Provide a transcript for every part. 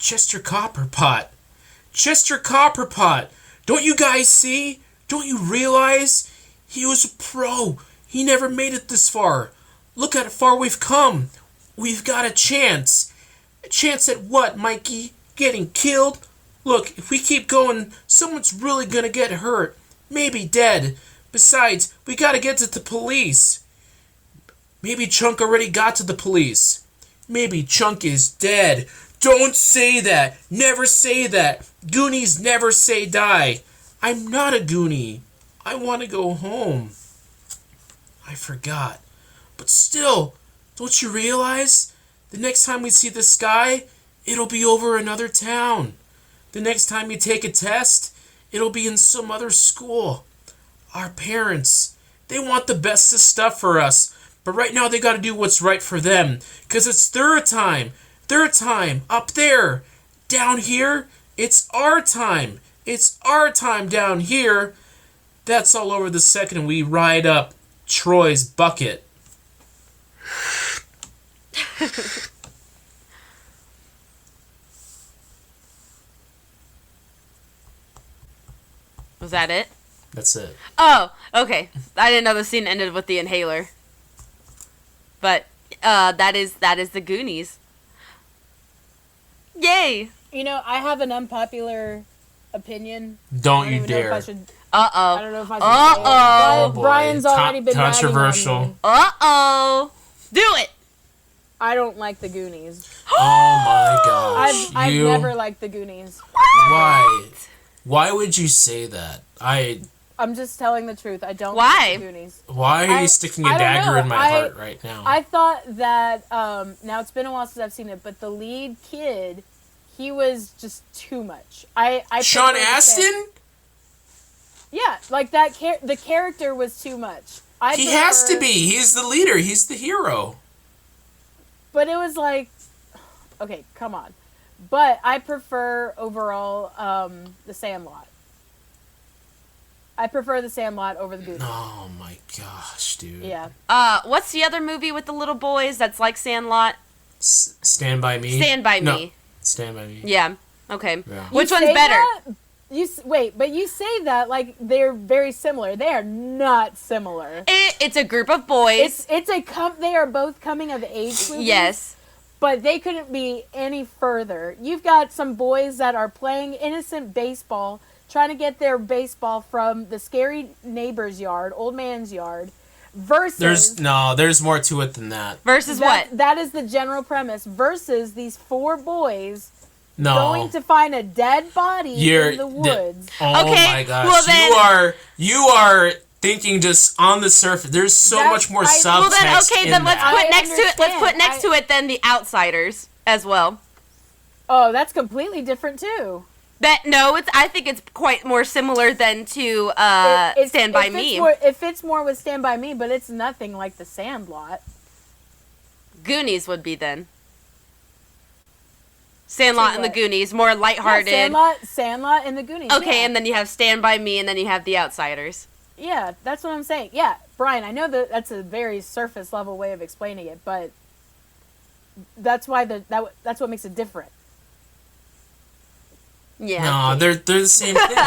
Chester Copperpot. Chester Copperpot. Don't you guys see? Don't you realize? He was a pro. He never made it this far. Look at how far we've come. We've got a chance. A chance at what, Mikey? Getting killed? Look, if we keep going, someone's really gonna get hurt. Maybe dead. Besides, we gotta get to the police. Maybe Chunk already got to the police. Maybe Chunk is dead. Don't say that. Never say that. Goonies never say die. I'm not a Goonie. I want to go home. I forgot. But still, don't you realize? The next time we see the sky, it'll be over another town. The next time you take a test, it'll be in some other school. Our parents, they want the best of stuff for us. But right now they gotta do what's right for them. 'Cause it's their time. Their time. Up there. Down here, it's our time. It's our time down here. That's all over the second we ride up Troy's bucket. Was that it? That's it. Oh, okay. I didn't know the scene ended with the inhaler. But that is the Goonies. Yay! You know, I have an unpopular opinion. Don't you dare. I don't Uh-oh. know if I should say it. Oh, boy. Brian's already been controversial. nagging on me. Uh-oh. Do it! I don't like the Goonies. Oh my gosh. I've never liked the Goonies. Why? Why would you say that? I'm just telling the truth. I don't Why? like the Goonies. Why are you sticking a I don't dagger know. in my heart right now? I thought that, now it's been a while since I've seen it, but the lead kid, he was just too much. I Sean Astin? Yeah, like that. The character was too much. He has to be. He's the leader. He's the hero. But it was like, okay, come on. But I prefer overall the Sandlot. I prefer the Sandlot over the Goonies. Oh my gosh, dude. Yeah. What's the other movie with the little boys that's like Sandlot? Stand By Me? Stand By No. Me. Stand By Me. Yeah. Okay. Yeah. Which You one's say better? that? Wait, but you say that like they're very similar. They are not similar. It's a group of boys. They are both coming of age movies. Yes. But they couldn't be any further. You've got some boys that are playing innocent baseball, trying to get their baseball from the scary neighbor's yard, old man's yard, versus... There's more to it than that. Versus what? That is the general premise. Versus these four boys No. going to find a dead body in the woods. Oh Okay, my gosh. well then- You are thinking just on the surface. There's so much more subtext Well then, okay, then let's that. put next to it. Let's put understand. next to it then The Outsiders as well. Oh, that's completely different too. I think it's quite more similar than to Stand By Me. It fits more with Stand By Me, but it's nothing like The Sandlot. Goonies would be then. Sandlot and the Goonies, more lighthearted. Yeah, Sandlot and the Goonies. Okay, yeah. and then you have Stand By Me, and then you have The Outsiders. Yeah, that's what I'm saying. Yeah, Brian, I know that that's a very surface level way of explaining it, but that's why that's what makes it different. Yeah. No, they're the same thing.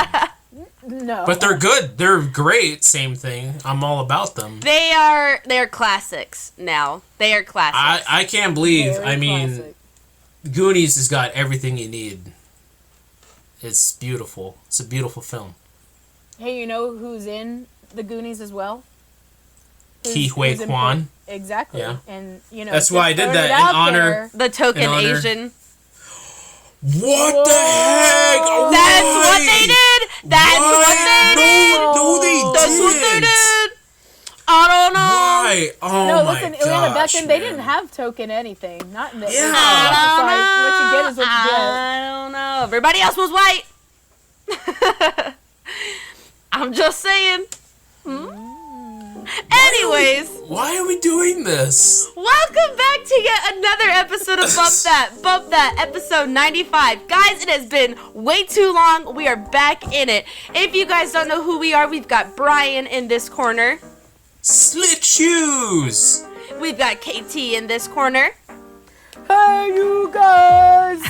No. But they're good. They're great. Same thing. I'm all about them. They're classics now. They are classics. I can't believe. Very classic. Goonies has got everything you need. It's beautiful. It's a beautiful film. Hey, you know who's in the Goonies as well? Ke Huy Quan. Exactly. Yeah. And That's why I did that in honor. The token In honor. Asian. What the heck? Oh, That's what they did. That's what they did. No, they That's what they did. I don't know. Why? Oh No, my listen, gosh, Ileana, back then they man. didn't have token anything. Not in the Yeah. I don't It's like, what you get is what you get. I don't know. Everybody else was white. I'm just saying. Anyways, Why are we doing this? welcome back to yet another episode of Bump That, episode 95. Guys, it has been way too long. We are back in it. If you guys don't know who we are, we've got Brian in this corner. Slit shoes. We've got KT in this corner. Hey, you guys!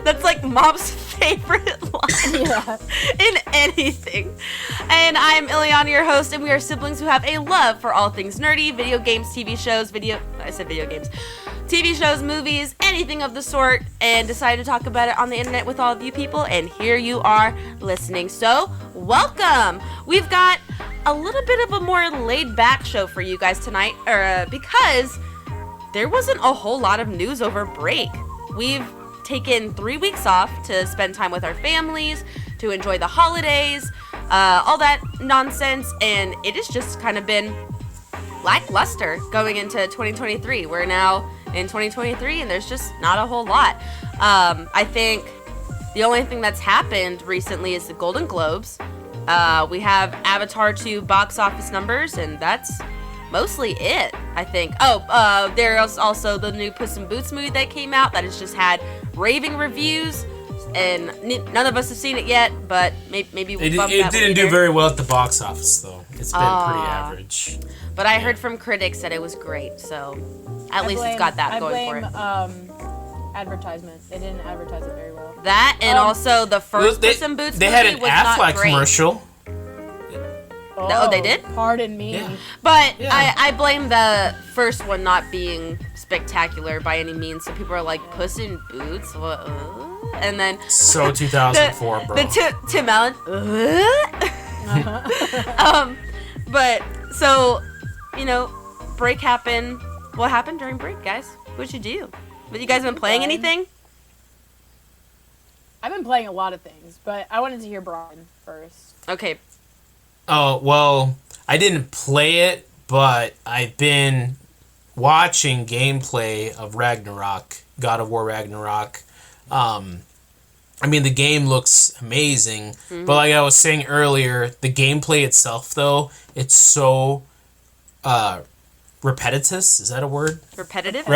That's like mom's favorite line in anything. And I'm Ileana, your host, and we are siblings who have a love for all things nerdy, video games, TV shows, TV shows, movies, anything of the sort, and decided to talk about it on the internet with all of you people, and here you are listening. So, welcome! We've got a little bit of a more laid-back show for you guys tonight, because there wasn't a whole lot of news over break. We've taken 3 weeks off to spend time with our families, to enjoy the holidays, all that nonsense, and it has just kind of been lackluster going into 2023. We're now in 2023 and there's just not a whole lot. I think the only thing that's happened recently is the Golden Globes. We have Avatar 2 box office numbers, and that's mostly it, I think. There's also the new Puss in Boots movie that came out that has just had raving reviews, and none of us have seen it yet, but maybe we'll bump that. It didn't do very well at the box office, though. It's been pretty average. But I heard from critics that it was great, so at least it's got that going for it. Advertisement. They didn't advertise it very well. That, and also the first Puss in Boots movie was not great. They had an ATLA commercial. Oh, they did? Pardon me. Yeah. But yeah. I blame the first one not being spectacular by any means. So people are like, Puss in Boots? What? And then... So 2004, bro. The Tim Allen... But, so, break happened. What happened during break, guys? What'd you do? But you guys been playing anything? I've been playing a lot of things, but I wanted to hear Brian first. Okay. Oh, well, I didn't play it, but I've been watching gameplay of Ragnarok, God of War Ragnarok. The game looks amazing, but like I was saying earlier, the gameplay itself, though, it's so repetitious. Is that a word? Repetitive?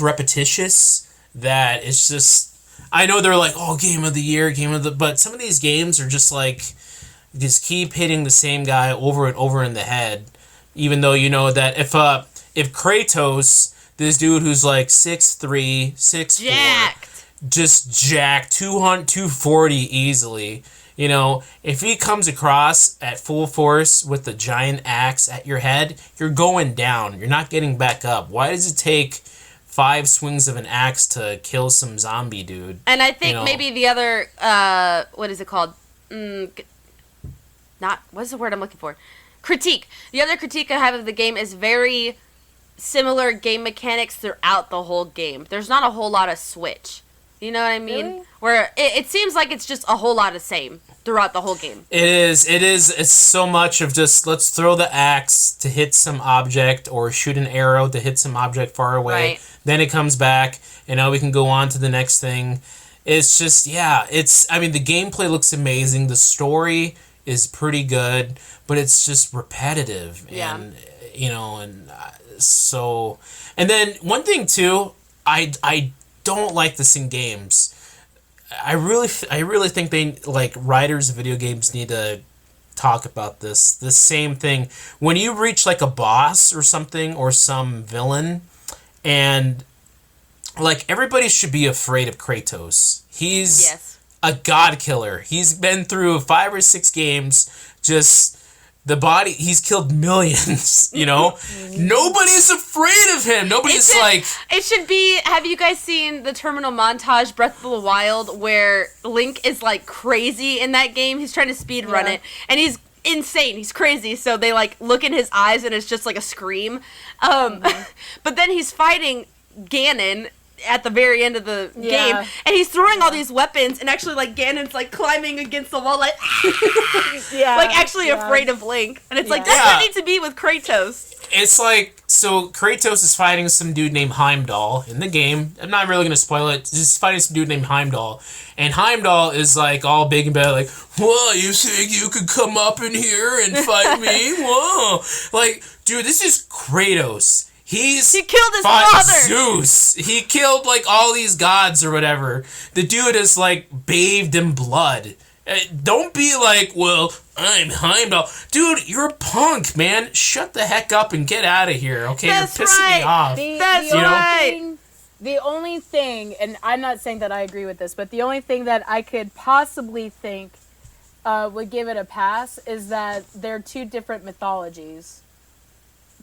Repetitious, that it's just... I know they're like, oh, game of the year, but some of these games are just like... just keep hitting the same guy over and over in the head, even though you know that if Kratos, this dude who's like 6'3", 6'4", just jacked 240 easily, if he comes across at full force with the giant axe at your head, you're going down. You're not getting back up. Why does it take 5 swings of an axe to kill some zombie dude? And I think maybe the other what is it called? What's the word I'm looking for? Critique. The other critique I have of the game is very similar game mechanics throughout the whole game. There's not a whole lot of switch. You know what I mean? Really? Where it seems like it's just a whole lot of same throughout the whole game. It is. It's so much of just, let's throw the axe to hit some object or shoot an arrow to hit some object far away. Right. Then it comes back, and now we can go on to the next thing. It's just, the gameplay looks amazing. The story is pretty good, but it's just repetitive. Yeah. And then one thing too, I don't like this in games. I really think they, like, writers of video games need to talk about this. The same thing. When you reach like a boss or something or some villain, and like everybody should be afraid of Kratos. He's a god killer. He's been through 5 or 6 games. Just he's killed millions, Nobody's afraid of him. Nobody's It should be, have you guys seen the terminal montage, Breath of the Wild, where Link is like crazy in that game? He's trying to speed run it, and he's insane. He's crazy. So they like look in his eyes and it's just like a scream. But then he's fighting Ganon at the very end of the game, and he's throwing all these weapons, and actually like Ganon's like climbing against the wall like afraid of Link, and it's like that's what it needs to be with Kratos. It's like, so Kratos is fighting some dude named Heimdall in the game. I'm not really going to spoil it. Just fighting some dude named Heimdall. And Heimdall is like all big and bad, like, whoa, you think you could come up in here and fight me? Whoa. Like, dude, this is Kratos. He killed his father. Zeus. He killed like all these gods or whatever. The dude is like bathed in blood. Don't be like, well, I'm Heimdall. Dude, you're a punk, man. Shut the heck up and get out of here, okay? That's you're pissing me off. That's right. The only thing, and I'm not saying that I agree with this, but the only thing that I could possibly think would give it a pass is that they're two different mythologies.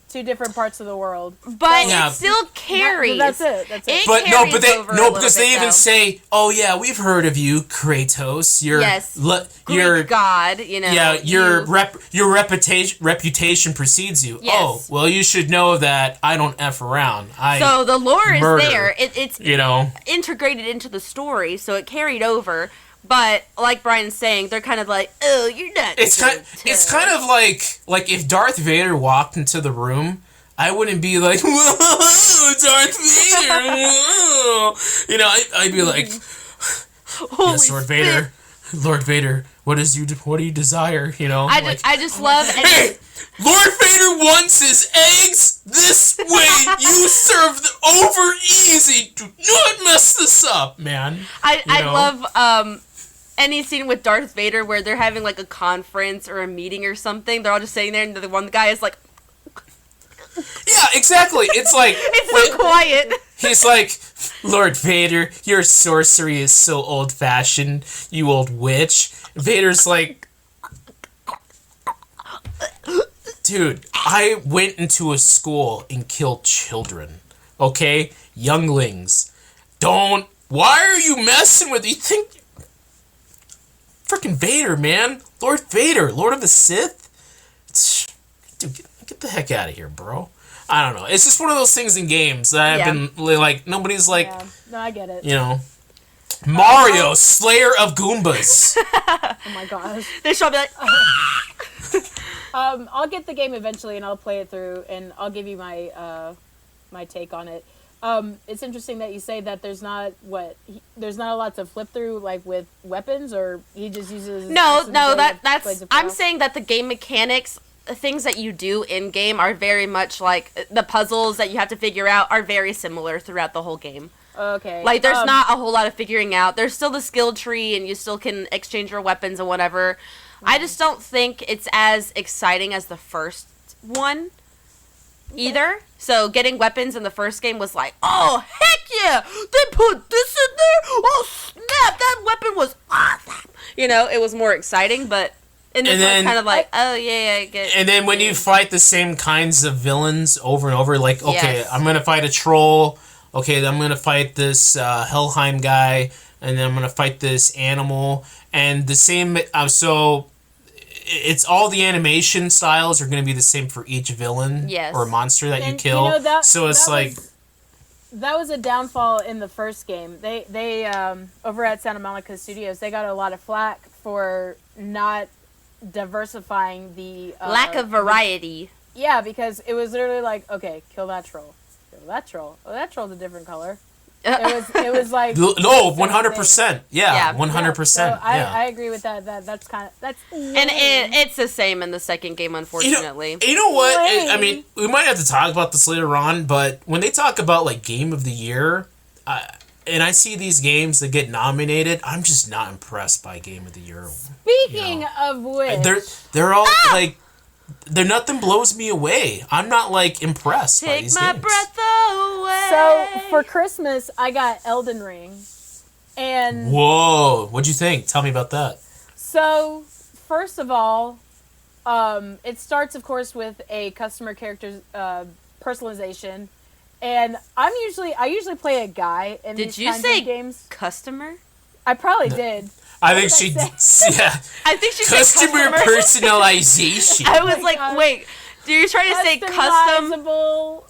Two different parts of the world. But it still carries. That's it. Because they even say, "Oh yeah, we've heard of you, Kratos. Your god, you know. Yeah, your reputation precedes you. Yes. Oh, well, you should know that I don't f around. So the lore is murder. there. It's integrated into the story, so it carried over. But like Brian's saying, they're kind of like, "Oh, you're not." It's kind of like if Darth Vader walked into the room, I wouldn't be like, "Whoa, Darth Vader!" Whoa. You know, I'd be like, "Yes, Lord Vader, Lord Vader, what do you desire?" You know, I just love. Hey, Lord Vader wants his eggs this way. You served over easy. Do not mess this up, man. I love any scene with Darth Vader where they're having like a conference or a meeting or something. They're all just sitting there, and the one guy is like, yeah, exactly. It's like it's so quiet. He's like, Lord Vader, your sorcery is so old-fashioned, you old witch. Vader's like, dude, I went into a school and killed children. Okay? Younglings. Why are you messing with... You think... Freaking Vader, man. Lord Vader, Lord of the Sith. Dude, get the heck out of here, bro. I don't know. It's just one of those things in games that I've been like, nobody's like... Yeah. No, I get it. You know... Mario, Slayer of Goombas. Oh my gosh. They should be like... I'll get the game eventually, and I'll play it through, and I'll give you my my take on it. It's interesting that you say that there's not a lot to flip through, like with weapons, or he just uses. No, that's. I'm saying that the game mechanics, the things that you do in game, are very much like the puzzles that you have to figure out are very similar throughout the whole game. Okay. Like there's not a whole lot of figuring out. There's still the skill tree, and you still can exchange your weapons and whatever. I just don't think it's as exciting as the first one either. So getting weapons in the first game was like, oh, heck yeah! They put this in there? Oh, snap! That weapon was awesome! You know, it was more exciting, but in this one, kind of like, oh, yeah, I get it. And then when you fight the same kinds of villains over and over, like, okay, I'm going to fight a troll, okay, then I'm going to fight this Helheim guy, and then I'm going to fight this animal, and the same, so... It's all the animation styles are going to be the same for each villain or monster that you kill. You know, so it's that was a downfall in the first game. They over at Santa Monica Studios, they got a lot of flack for not diversifying the lack of variety. Yeah, because it was literally like, okay, kill that troll. Kill that troll. Oh, that troll's a different color. It was like no, 100%. Yeah, 100%. So I agree with that. That's and it's the same in the second game, unfortunately. You know what? I mean, we might have to talk about this later on, but when they talk about like Game of the Year, and I see these games that get nominated, I'm just not impressed by Game of the Year. Speaking of which, they're all like. Nothing blows me away. I'm not like impressed by these games. Take my breath away. So for Christmas, I got Elden Ring, and whoa, what'd you think? Tell me about that. So first of all, it starts, of course, with a customer character personalization, and I usually play a guy in these kinds of games. Customer? I probably did. I think she did. Yeah. I think she customer said customer personalization. I was like, wait, you're trying to say custom?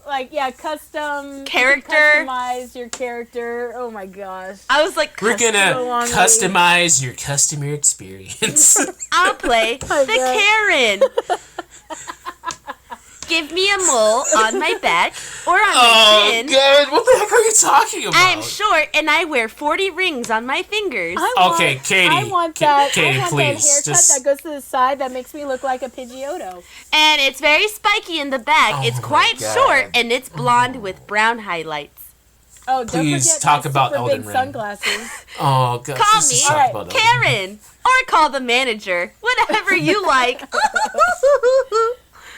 Like, custom character. Customize your character. Oh my gosh. I was like, we're gonna customize your customer experience. I'll play the Karen. Give me a mole on my back or on my chin. Oh, God. What the heck are you talking about? I'm short and I wear 40 rings on my fingers. Katie. I want that. Katie, I want please. that haircut that goes to the side that makes me look like a Pidgeotto. And it's very spiky in the back. It's quite short and it's blonde with brown highlights. Oh, don't please forget talk my about super Elden big Ring. Sunglasses. Oh, God. Call me Karen or call the manager. Whatever you like.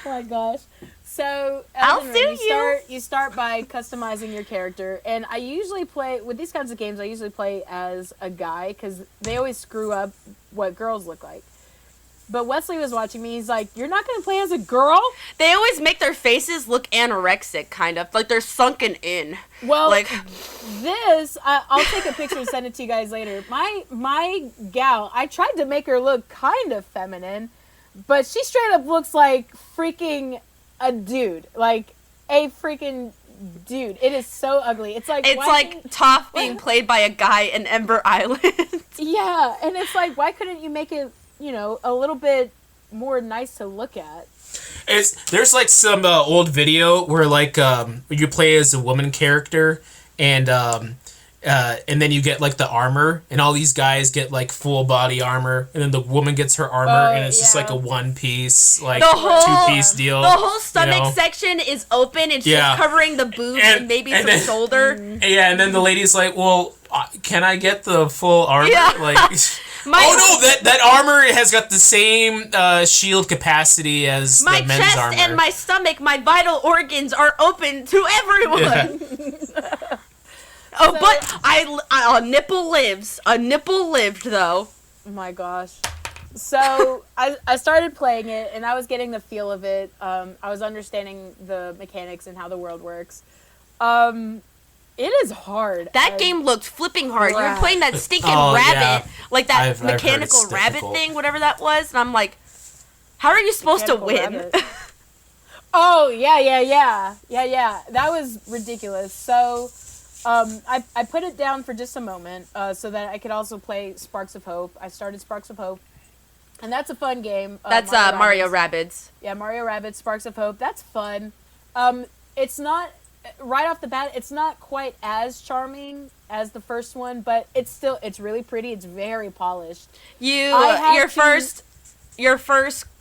my gosh. So, I'll Elden sue Ring, you. You start by customizing your character, and I usually play with these kinds of games. I usually play as a guy because they always screw up what girls look like. But Wesley was watching me. He's like, "You're not going to play as a girl?" They always make their faces look anorexic, kind of like they're sunken in. Well, Like, I'll take a picture and send it to you guys later. My gal, I tried to make her look kind of feminine, but she straight up looks like freaking a dude, like a freaking dude. It is so ugly. It's like Toph being played by a guy in Ember Island. Yeah, and it's like, why couldn't you make it, a little bit more nice to look at? There's like some old video where like you play as a woman character and then you get like the armor and all these guys get like full body armor and then the woman gets her armor and it's just like a one piece like two-piece deal. The whole stomach section is open and just covering the boobs and maybe some shoulder. Yeah, and then the lady's like, well, can I get the full armor? Yeah. Like, that armor has got the same shield capacity as the men's chest armor. And my stomach, my vital organs are open to everyone. Yeah. But a nipple lives. A nipple lived, though. Oh my gosh. So I started playing it, and I was getting the feel of it. I was understanding the mechanics and how the world works. It is hard. That game looked flipping hard. You were playing that stinking rabbit, like that I've mechanical rabbit thing, whatever that was, and I'm like, how are you supposed to win? Oh, yeah. That was ridiculous. So, I put it down for just a moment, so that I could also play Sparks of Hope. I started Sparks of Hope, and that's a fun game. That's Mario Rabbids. Yeah, Mario Rabbids, Sparks of Hope. That's fun. It's not, right off the bat, it's not quite as charming as the first one, but it's really pretty. It's very polished. Your first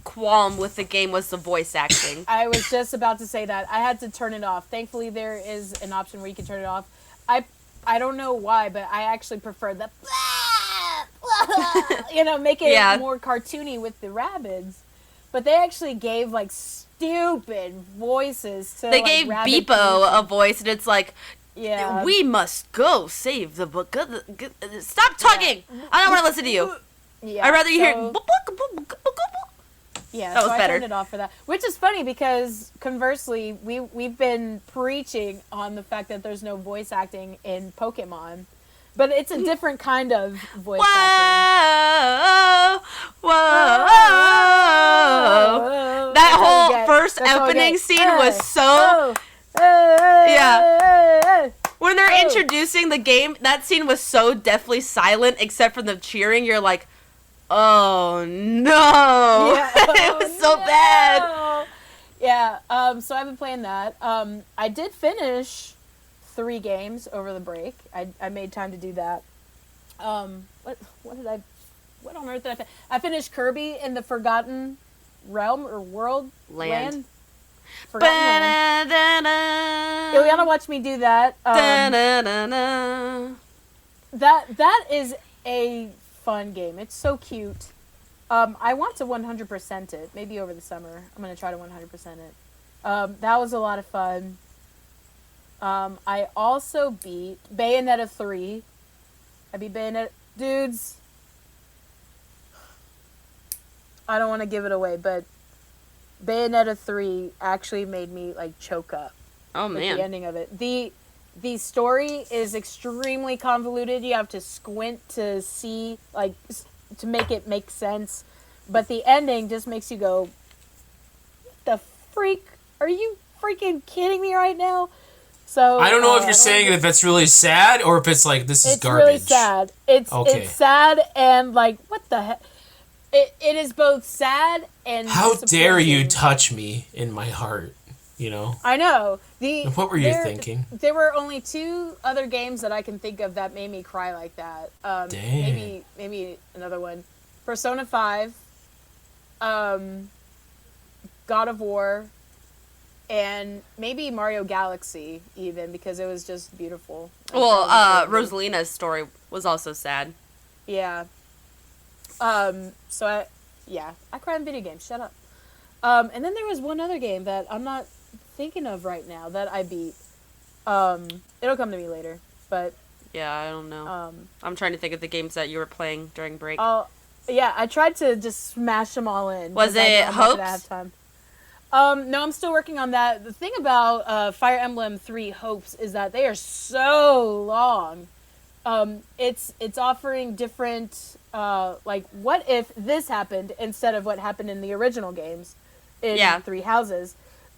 qualm with the game was the voice acting. I was just about to say that. I had to turn it off. Thankfully, there is an option where you can turn it off. I don't know why, but I actually prefer the make it more cartoony with the rabbits. But they actually gave like stupid voices to. They gave Beepo a voice, and it's like, yeah, we must go save the book. Stop talking! Yeah. I don't want to listen to you. Yeah, I'd rather you hear. Yeah, that was I better. turned it off for that. Which is funny because conversely, we've been preaching on the fact that there's no voice acting in Pokemon, but it's a different kind of voice acting. Whoa! That whole first opening scene was so. Yeah. When they're introducing the game, that scene was so deathly silent, except for the cheering. You're like, oh no! Yeah. It was so bad. Yeah. So I've been playing that. I did finish 3 games over the break. I made time to do that. What on earth did I finish? I finished Kirby in the Forgotten Realm or World Land. Forgotten Land. Ileana watched me do that. That is a fun game. It's so cute. I want to 100% it. Maybe over the summer. I'm going to try to 100% it. That was a lot of fun. I also beat Bayonetta 3. I beat Bayonetta... Dudes. I don't want to give it away, but Bayonetta 3 actually made me, like, choke up. Oh, man. The ending of it. The story is extremely convoluted. You have to squint to see, like, to make it make sense. But the ending just makes you go, what the freak? Are you freaking kidding me right now? So I don't know if you're saying if it's really sad or if it's like, this is garbage. It's really sad. It's sad and, like, what the heck? It is both sad and how dare you touch me in my heart, you know? I know. What were you thinking? There were only 2 other games that I can think of that made me cry like that. Dang. Maybe another one. Persona 5, God of War, and maybe Mario Galaxy even, because it was just beautiful. Well, Rosalina's story was also sad. Yeah. So I cried in video games. Shut up. And then there was one other game that I'm not thinking of right now that I beat. It'll come to me later, but Yeah, I don't know. I'm trying to think of the games that you were playing during break. yeah, I tried to just smash them all in. Was it Hopes? No, I'm still working on that. The thing about Fire Emblem 3 Hopes is that they are so long. It's offering different, like, what if this happened instead of what happened in the original games in Three Houses.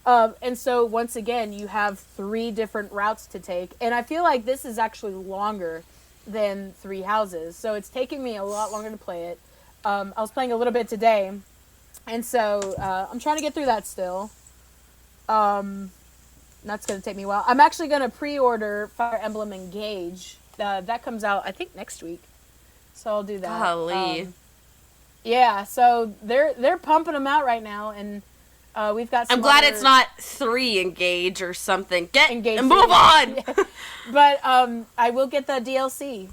And so, once again, you have 3 different routes to take. And I feel like this is actually longer than Three Houses. So, it's taking me a lot longer to play it. I was playing a little bit today. And so, I'm trying to get through that still. That's going to take me a while. I'm actually going to pre-order Fire Emblem Engage. That comes out, I think, next week. So, I'll do that. Golly. Yeah, so they're pumping them out right now. And we've got some I'm glad it's not 3 Engage or something. Get Engage and move on! Yeah. But I will get the DLC.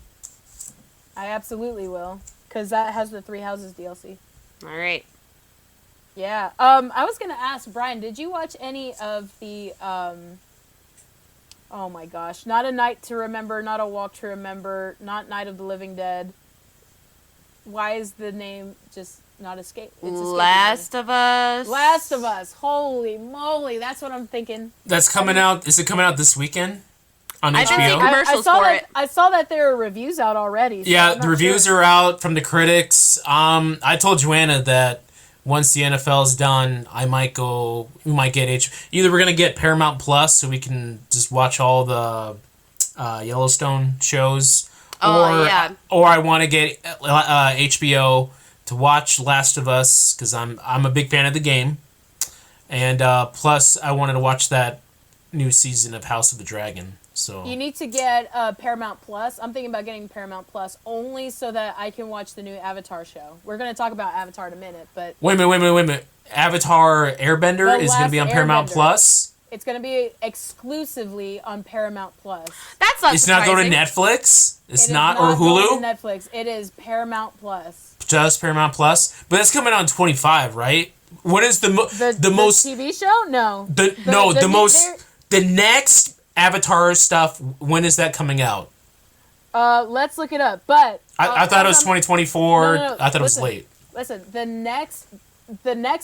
I absolutely will. Because that has the Three Houses DLC. All right. Yeah. I was going to ask, Brian, did you watch any of the, oh my gosh, Not a Night to Remember, Not a Walk to Remember, Not Night of the Living Dead? Why is the name just not escape? Last of Us. Last of Us. Holy moly. That's what I'm thinking. That's coming out. Is it coming out this weekend on I've been seeing HBO? commercials for it. I saw that there are reviews out already. So Yeah, the reviews are out from the critics. I told Joanna that once the NFL's done, we might get either we're gonna get Paramount Plus so we can just watch all the Yellowstone shows, or I want to get HBO to watch Last of Us because I'm a big fan of the game, and plus I wanted to watch that new season of House of the Dragon. So you need to get Paramount Plus. I'm thinking about getting Paramount Plus only so that I can watch the new Avatar show. We're going to talk about Avatar in a minute, but wait a minute. Avatar Airbender is going to be on Paramount Plus. It's going to be exclusively on Paramount Plus. That's not It's surprising. not going to Netflix. It's not or Hulu. Going to Netflix. It is Paramount Plus. Just Paramount Plus, but that's coming on 25, right? What is the most TV show? No. The next Avatar stuff? When is that coming out? Let's look it up. But I thought it was 2024. No. I thought it was late. Listen, the next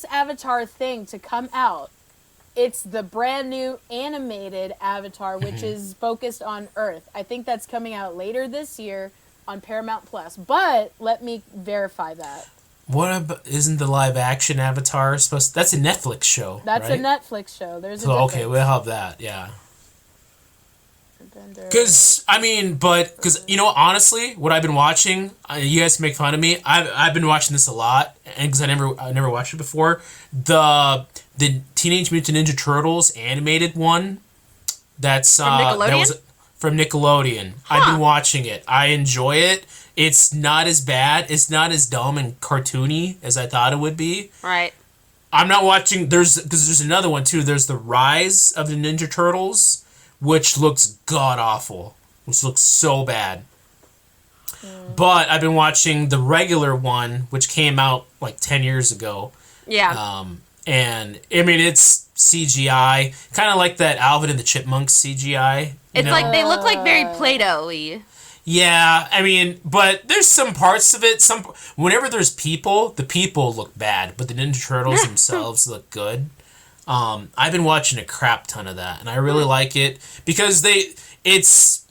Avatar thing to come out, it's the brand new animated Avatar, which is focused on Earth. I think that's coming out later this year on Paramount Plus. But let me verify that. What about, isn't the live action Avatar supposed? That's a Netflix show. That's right? a Netflix show. There's a so difference. okay, we'll have that. Yeah. Because you know, honestly, what I've been watching, you guys can make fun of me. I've been watching this a lot, and because I never watched it before. The Teenage Mutant Ninja Turtles animated one. That's from Nickelodeon. That was from Nickelodeon. Huh. I've been watching it. I enjoy it. It's not as bad. It's not as dumb and cartoony as I thought it would be. Right. I'm not watching. Because there's another one too. There's the Rise of the Ninja Turtles, which looks god awful. Which looks so bad. But I've been watching the regular one, which came out like 10 years ago. Yeah. And I mean, it's CGI, kind of like that Alvin and the Chipmunks CGI. It's like they look like very Play-Doh-y. Yeah, I mean, but there's some parts of it. Whenever there's people, the people look bad, but the Ninja Turtles themselves look good. I've been watching a crap ton of that, and I really like it because it's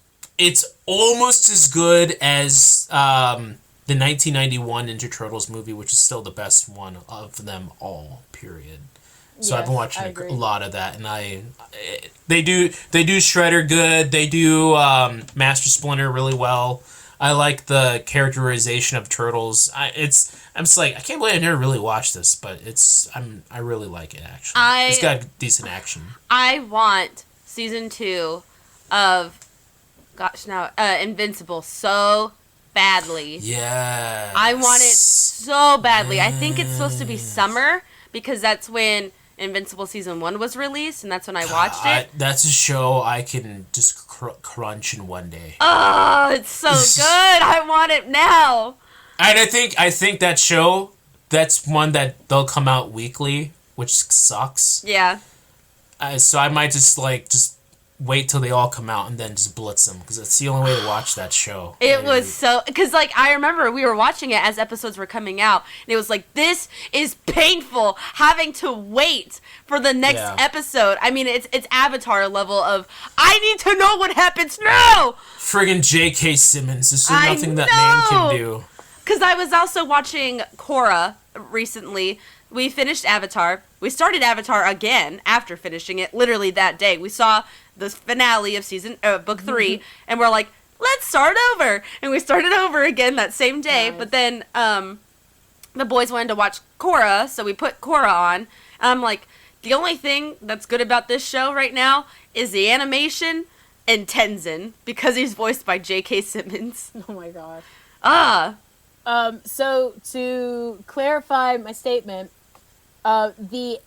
almost as good as the 1991 Ninja Turtles movie, which is still the best one of them all. Period. So I've been watching a lot of that, and they do Shredder good. They do Master Splinter really well. I like the characterization of Turtles. I'm just like, I can't believe I never really watched this, but I really like it actually. It's got decent action. I want season 2 of Invincible so badly. Yeah. I want it so badly. Yes. I think it's supposed to be summer because that's when Invincible season 1 was released, and that's when I watched it. That's a show I can just crunch in one day. Oh, it's so good! I want it now. And I think that show, that's one that they'll come out weekly which sucks. Yeah. So I might just wait till they all come out and then just blitz them, because it's the only way to watch that show. It was so, because like I remember we were watching it as episodes were coming out, and it was like, this is painful having to wait for the next episode. I mean, it's Avatar level of, I need to know what happens now. Friggin' J.K. Simmons. There's nothing that man can do. Because I was also watching Korra recently. We finished Avatar. We started Avatar again after finishing it, literally that day. We saw the finale of book 3, and we're like, let's start over. And we started over again that same day. Nice. But then the boys wanted to watch Korra, so we put Korra on. And I'm like, the only thing that's good about this show right now is the animation and Tenzin, because he's voiced by J.K. Simmons. Oh my gosh. So to clarify my statement, the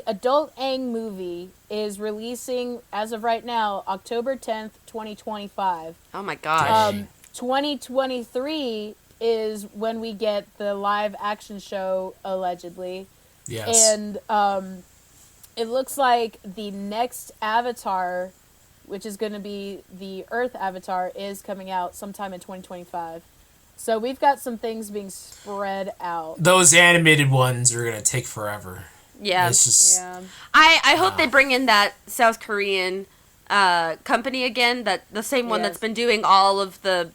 adult Aang movie is releasing, as of right now, October 10th, 2025. Oh my gosh. 2023 is when we get the live action show, allegedly. Yes. And it looks like the next Avatar, which is going to be the Earth Avatar, is coming out sometime in 2025. So we've got some things being spread out. Those animated ones are going to take forever. Yeah. It's just... I hope they bring in that South Korean company again, the same one that's been doing all of the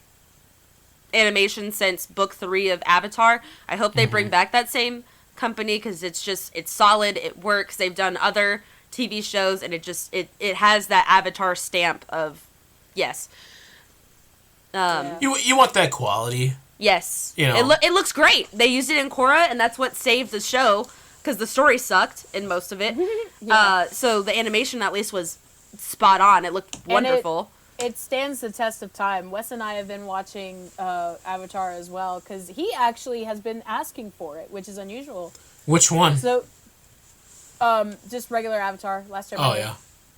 animation since book 3 of Avatar. I hope they bring back that same company, because it's solid, it works. They've done other TV shows, and it has that Avatar stamp of yes. You want that quality. Yes. You know. It looks great. They used it in Korra, and that's what saved the show, because the story sucked in most of it. So the animation at least was spot on. It looked wonderful. It stands the test of time. Wes and I have been watching Avatar as well, because he actually has been asking for it, which is unusual. Which one? So, just regular Avatar, Last Airbender. Oh,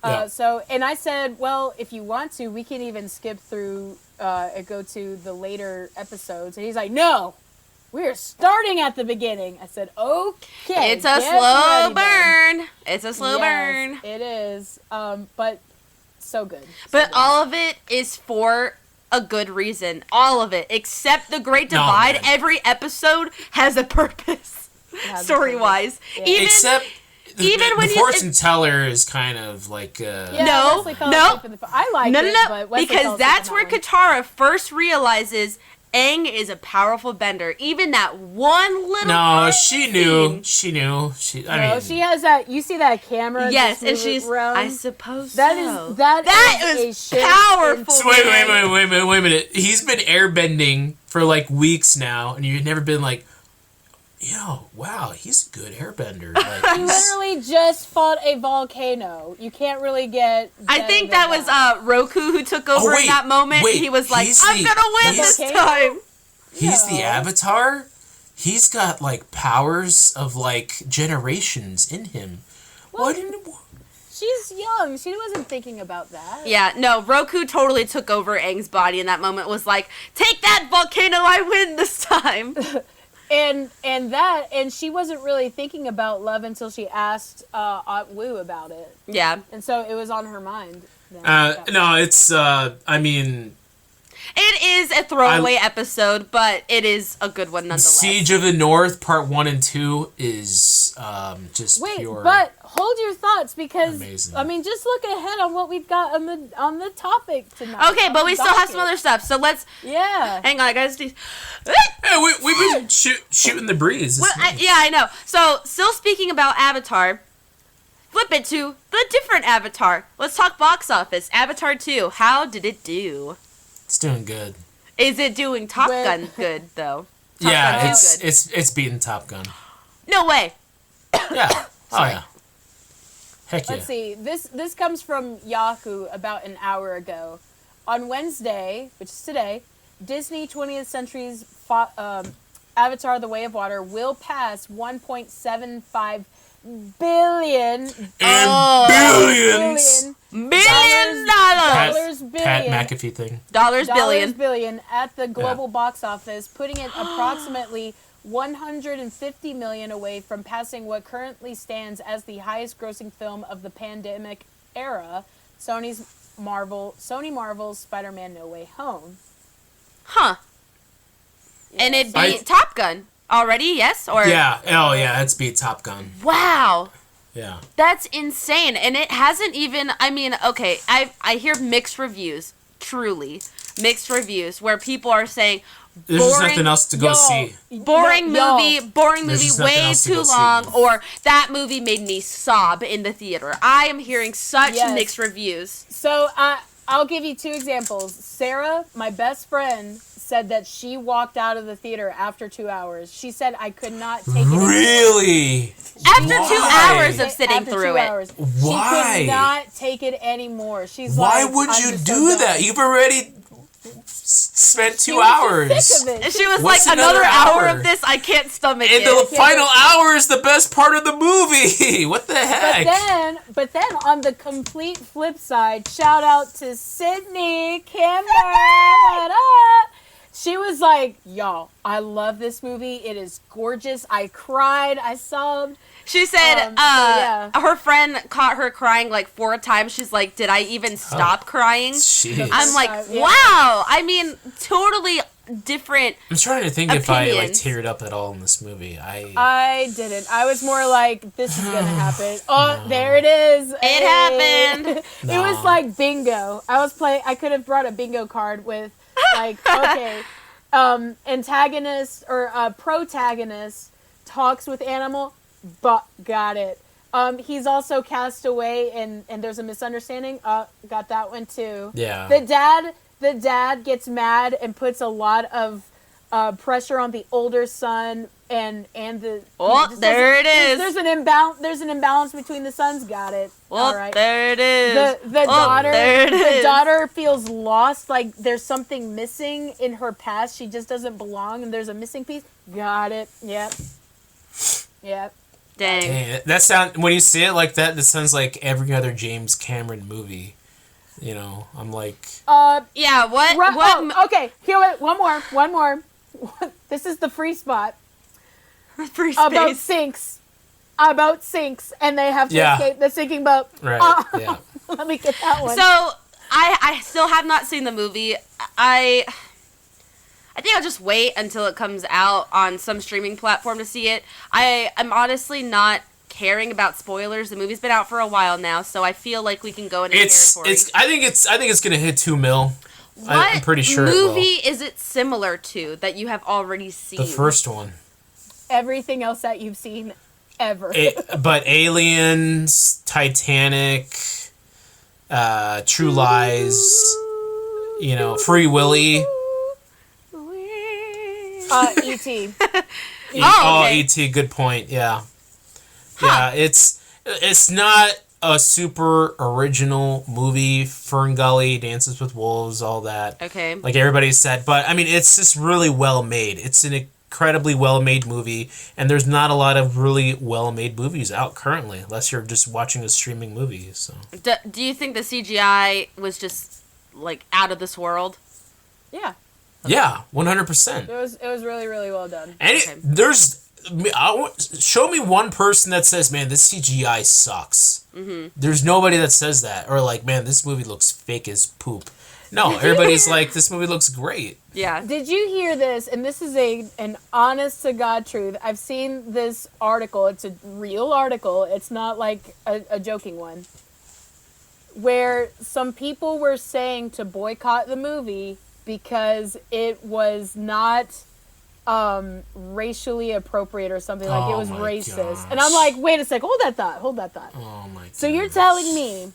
yeah. And I said, well, if you want to, we can even skip through and go to the later episodes. And he's like, no, we're starting at the beginning. I said, okay. It's a slow burn. It's a slow burn. It is. But so good. But all of it is for a good reason. All of it. Except the Great Divide. No, every episode has a purpose. Story-wise. Yeah. Even when the fortune teller is kind of like no, I like it, but because that's where Katara first realizes Aang is a powerful bender. Even that one little she knew. She I mean, she has that. You see that camera? Yes, and she's. Around? I suppose that is powerful. So wait a minute. He's been airbending for like weeks now, and you've never been like, yo, wow, he's a good airbender. Like, he literally just fought a volcano. You can't really get... I think that was Roku who took over in that moment. He was like, I'm going to win this time. He's the Avatar? He's got, like, powers of, like, generations in him. Well, she's young. She wasn't thinking about that. Yeah, no, Roku totally took over Aang's body in that moment, was like, take that, volcano, I win this time. And she wasn't really thinking about love until she asked Aunt Wu about it. Yeah. And so it was on her mind. No, it's I mean, it is a throwaway episode, but it is a good one nonetheless. Siege of the North Part 1 and 2 is just pure. Wait, but hold your thoughts, because amazing. I mean, just look ahead on what we've got on the topic tonight. Okay, but we still have some other stuff, so let's. Yeah. Hang on, guys. Hey, we've been shooting the breeze. Well, I know. So, still speaking about Avatar, flip it to the different Avatar. Let's talk box office. Avatar 2. How did it do? It's doing good. Is it doing Top Gun good though? Top yeah, Gun it's beating Top Gun. No way. Yeah. Oh yeah. Heck yeah. Let's see. This comes from Yahoo about an hour ago. On Wednesday, which is today, Disney 20th Century's Avatar: The Way of Water will pass 1.75 billion and billions. $1 billion. Billion. McAfee thing. Dollars billion. billion at the global box office, putting it approximately 150 million away from passing what currently stands as the highest grossing film of the pandemic era, Sony Marvel's Spider-Man No Way Home. Huh. Yeah, And it so- beat Top Gun already, yes? Or Yeah. Oh, yeah. It's beat Top Gun. Wow. Yeah. That's insane. And it hasn't even, I mean, okay, I hear mixed reviews, truly. Mixed reviews where people are saying, There's just nothing else to go see. boring movie, There's just nothing way else to too go see. long, or that movie made me sob in the theater. I am hearing such Yes. mixed reviews. So I'll give you two examples. Sarah, my best friend, said that she walked out of the theater after 2 hours. She said, I could not take it anymore. Really? After 2 Why? hours of sitting After through 2 it. hours. Why? She could not take it anymore. She's Why like, would I'm you just so do done. that? You've already spent She 2 was just hours. sick of it. She was What's like, another another hour hour? of this, I can't stomach And it. the final hour is the best part of the movie. What the heck? But then on the complete flip side, shout out to Sydney Kimber. What up? She was like, y'all, I love this movie. It is gorgeous. I cried. I sobbed. She said So, yeah. her friend caught her crying like 4 times. She's like, did I even stop crying? Jeez. I'm like, Yeah. wow. I mean, totally different. I'm trying to think if I like Opinions. teared up at all in this movie. I didn't. I was more like, this is going to happen. Oh, there it is. It happened. It was like bingo. I could have brought a bingo card with like, okay, antagonist or protagonist talks with animal, but got it. He's also cast away and there's a misunderstanding. Got that one too. Yeah. The dad gets mad and puts a lot of pressure on the older son and the. Oh, just there it doesn't- is. There's an imbalance between the sons. Got it. Well, All right. there it is. The Oh, daughter. there it The is. daughter feels lost. Like there's something missing in her past. She just doesn't belong, and there's a missing piece. Got it. Yep. Yep. Dang. Dang, that sound when you say it like that, that sounds like every other James Cameron movie. You know, I'm like, Yeah, what? Okay. Here, wait, one more. This is the free spot Free about space. sinks, and they have to Yeah. escape the sinking boat. right, yeah. Let me get that one. So, I still have not seen the movie. I think I'll just wait until it comes out on some streaming platform to see it. I'm honestly not caring about spoilers. The movie's been out for a while now, so I feel like we can go into territory. I think it's gonna hit 2 mil. What I'm pretty sure it will. movie is it similar to that you have already seen? The first one. Everything else that you've seen ever. But Aliens, Titanic, True Lies, you know, Free Willy. E.T. Oh, okay. E.T. Good point. Yeah, yeah. It's not a super original movie. Fern Gully, Dances with Wolves, all that. Okay. Like everybody said, but I mean, it's just really well made. It's an incredibly well made movie, and there's not a lot of really well made movies out currently, unless you're just watching a streaming movie. So. Do you think the CGI was just like out of this world? Yeah. Yeah, 100%. It was really, really well done. And Okay. show me one person that says, "Man, this CGI sucks." Mm-hmm. There's nobody that says that, or like, "Man, this movie looks fake as poop." No, everybody's like, "This movie looks great." Yeah. Did you hear this? And this is an honest to God truth. I've seen this article. It's a real article. It's not like a joking one. Where some people were saying to boycott the movie because it was not racially appropriate or something. Like it was my racist. gosh. And I'm like, wait a sec, hold that thought. Oh my god. So you're telling me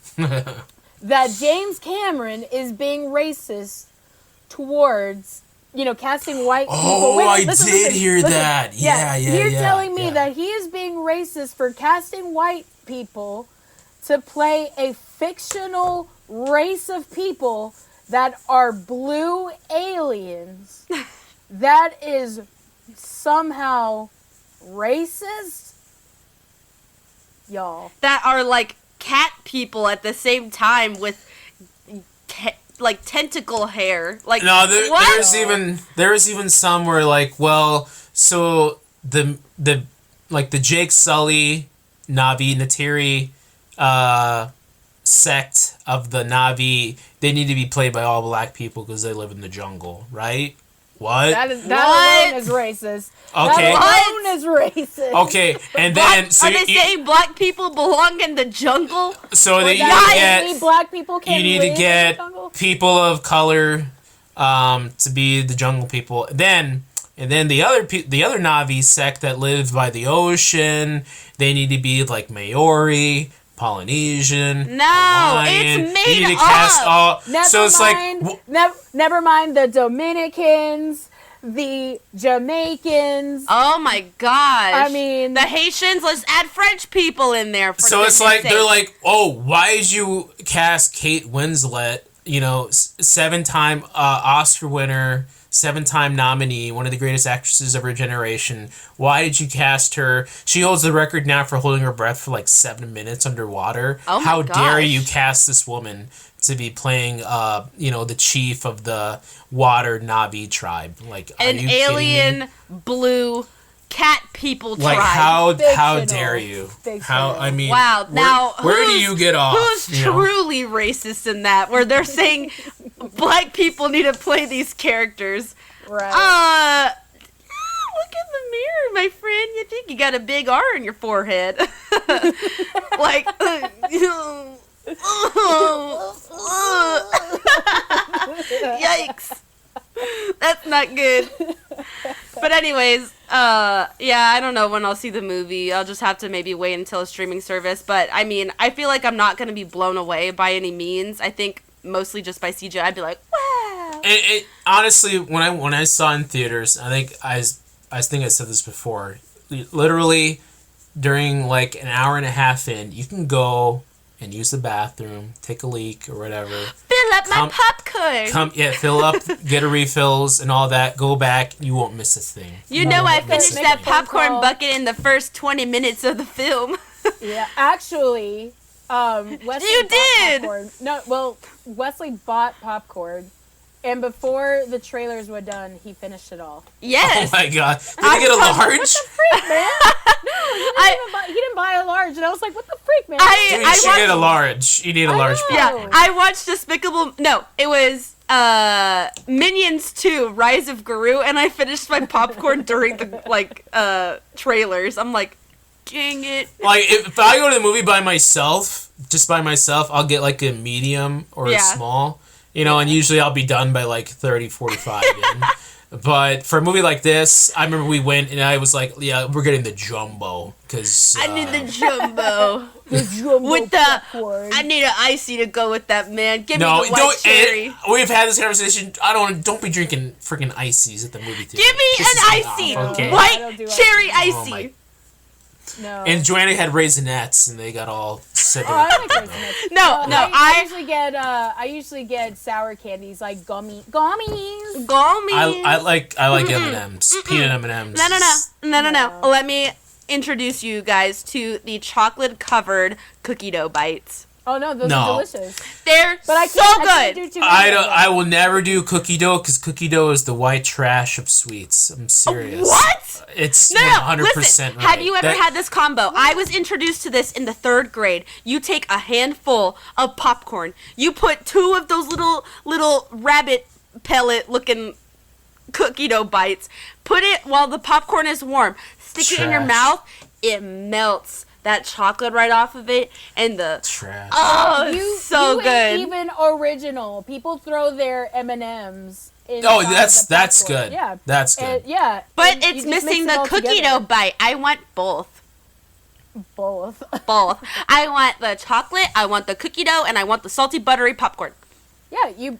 that James Cameron is being racist towards, casting white people. Oh, Wait, I did hear that. Yeah. You're telling me yeah. that he is being racist for casting white people to play a fictional race of people that are blue aliens. That is somehow racist? Y'all. That are like cat people at the same time with like tentacle hair. Like No, what? there's even some where like, well, so the Jake Sully Navi Natiri sect of the Navi, they need to be played by all black people because they live in the jungle, right? What? That alone is racist. Okay. That alone is racist. Okay, and then are they saying black people belong in the jungle? So that black people you need to get people of color to be the jungle people. And then the other Navi sect that live by the ocean, they need to be like Maori, Polynesian, No, Hawaiian. it's made You need to up. cast all. Never mind the Dominicans, the Jamaicans. Oh my gosh! I mean, the Haitians. Let's add French people in there. For so it's like sake. they're like, oh, why did you cast Kate Winslet? You know, 7-time Oscar winner, 7-time nominee, one of the greatest actresses of her generation. Why did you cast her? She holds the record now for holding her breath for like 7 minutes underwater. Oh my How dare gosh. you cast this woman to be playing, the chief of the water Navi tribe? Like, are an you kidding me? alien blue cat people tribe. Like, how Fictional. dare you? Fictional. How, I mean, Wow. Now, where do you get off? Who's you know? truly racist in that? Where they're saying black people need to play these characters. Right. Look in the mirror, my friend. You think you got a big R on your forehead. Like, yikes. That's not good. But anyways, I don't know when I'll see the movie. I'll just have to maybe wait until a streaming service. But I mean, I feel like I'm not going to be blown away by any means. I think mostly just by CGI, I'd be like, wow. Honestly, when I saw it in theaters, I think I said this before. Literally, during like an hour and a half in, you can go and use the bathroom, take a leak or whatever. Fill up my popcorn. Fill up, get a refills and all that. Go back, you won't miss a thing. You know I finished Make that a phone popcorn call. bucket in the first 20 minutes of the film. Yeah, actually, Wesley You bought did! popcorn. No, well, Wesley bought popcorn, and before the trailers were done, he finished it all. Yes. Oh my god. Did he get a large? What the freak, man? He didn't buy a large, and I was like, what the freak, man? Dude, you should get a large. You need a large. know. Yeah, I watched it was Minions 2, Rise of Guru, and I finished my popcorn during the, trailers. I'm like, dang it. Like, if I go to the movie by myself, I'll get like a medium or a small, and usually I'll be done by like 30, 45 in. But for a movie like this, I remember we went and I was like, yeah, we're getting the jumbo because I need the jumbo. The jumbo With the, popcorn. I need an icy to go with that, man. Give no, me the white cherry. We've had this conversation. Don't be drinking freaking ices at the movie theater. Give me This an is icy, off, okay? I white don't do cherry Oh icy. my- No. And Joanna had raisinets, and they got all sipping. Oh, I like Raisinets. No, I usually get sour candies like gummies. Gummies. I like M&Ms, peanut M&Ms. No. Let me introduce you guys to the chocolate-covered cookie dough bites. Oh no, those No. are delicious. They're But I so can't good. do too many of them. I will never do cookie dough because cookie dough is the white trash of sweets. I'm serious. What? It's No, 100% listen. right. Have you ever had this combo? I was introduced to this in the 3rd grade. You take a handful of popcorn. You put 2 of those little rabbit pellet looking cookie dough bites. Put it while the popcorn is warm. Stick it in your Trash. mouth. It melts that chocolate right off of it, and the trash? oh, it's so you good. ain't even original. People throw their M&Ms. Oh, that's popcorn. good. Yeah, That's good. yeah, But and you it's just mix missing it the all cookie together. dough bite. I want both. Both. Both. I want the chocolate, I want the cookie dough, and I want the salty buttery popcorn. Yeah, you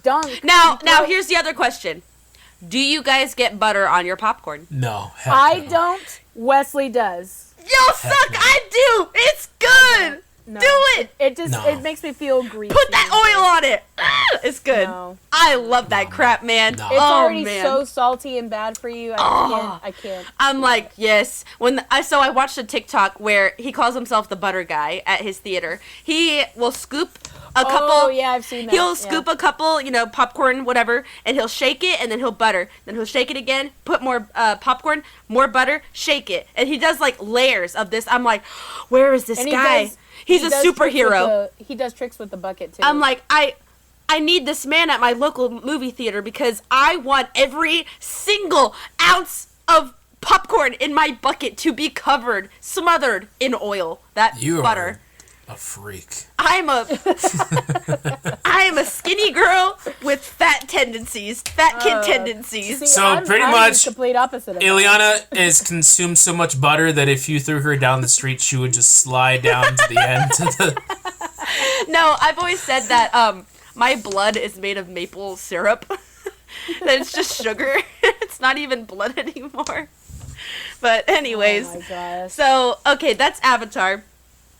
dunk. Now you throw- here's the other question. Do you guys get butter on your popcorn? No. Heck I no. don't. Wesley does. Yo, suck, no. I do. It's good. No. Do it! It makes me feel greasy. Put that oil on it. It's good. No. I love that crap, man. No. It's already man. so salty and bad for you. I can't. I'm like, yes. So I watched a TikTok where he calls himself the butter guy at his theater. He will scoop a couple. Oh yeah, I've seen that. He'll scoop a couple, popcorn, whatever, and he'll shake it, and then he'll butter. Then he'll shake it again, put more popcorn, more butter, shake it, and he does like layers of this. I'm like, where is this guy? He's a superhero. He does tricks with the bucket too. I'm like, I need this man at my local movie theater because I want every single ounce of popcorn in my bucket to be smothered in oil. You butter. are a freak. I am a skinny girl with fat tendencies, fat kid tendencies. See, So I'm pretty the much, complete opposite of that. Ileana has consumed so much butter that if you threw her down the street, she would just slide down to the end. No, I've always said that my blood is made of maple syrup. That it's just sugar. It's not even blood anymore. But anyways, Oh my gosh. so okay, that's Avatar.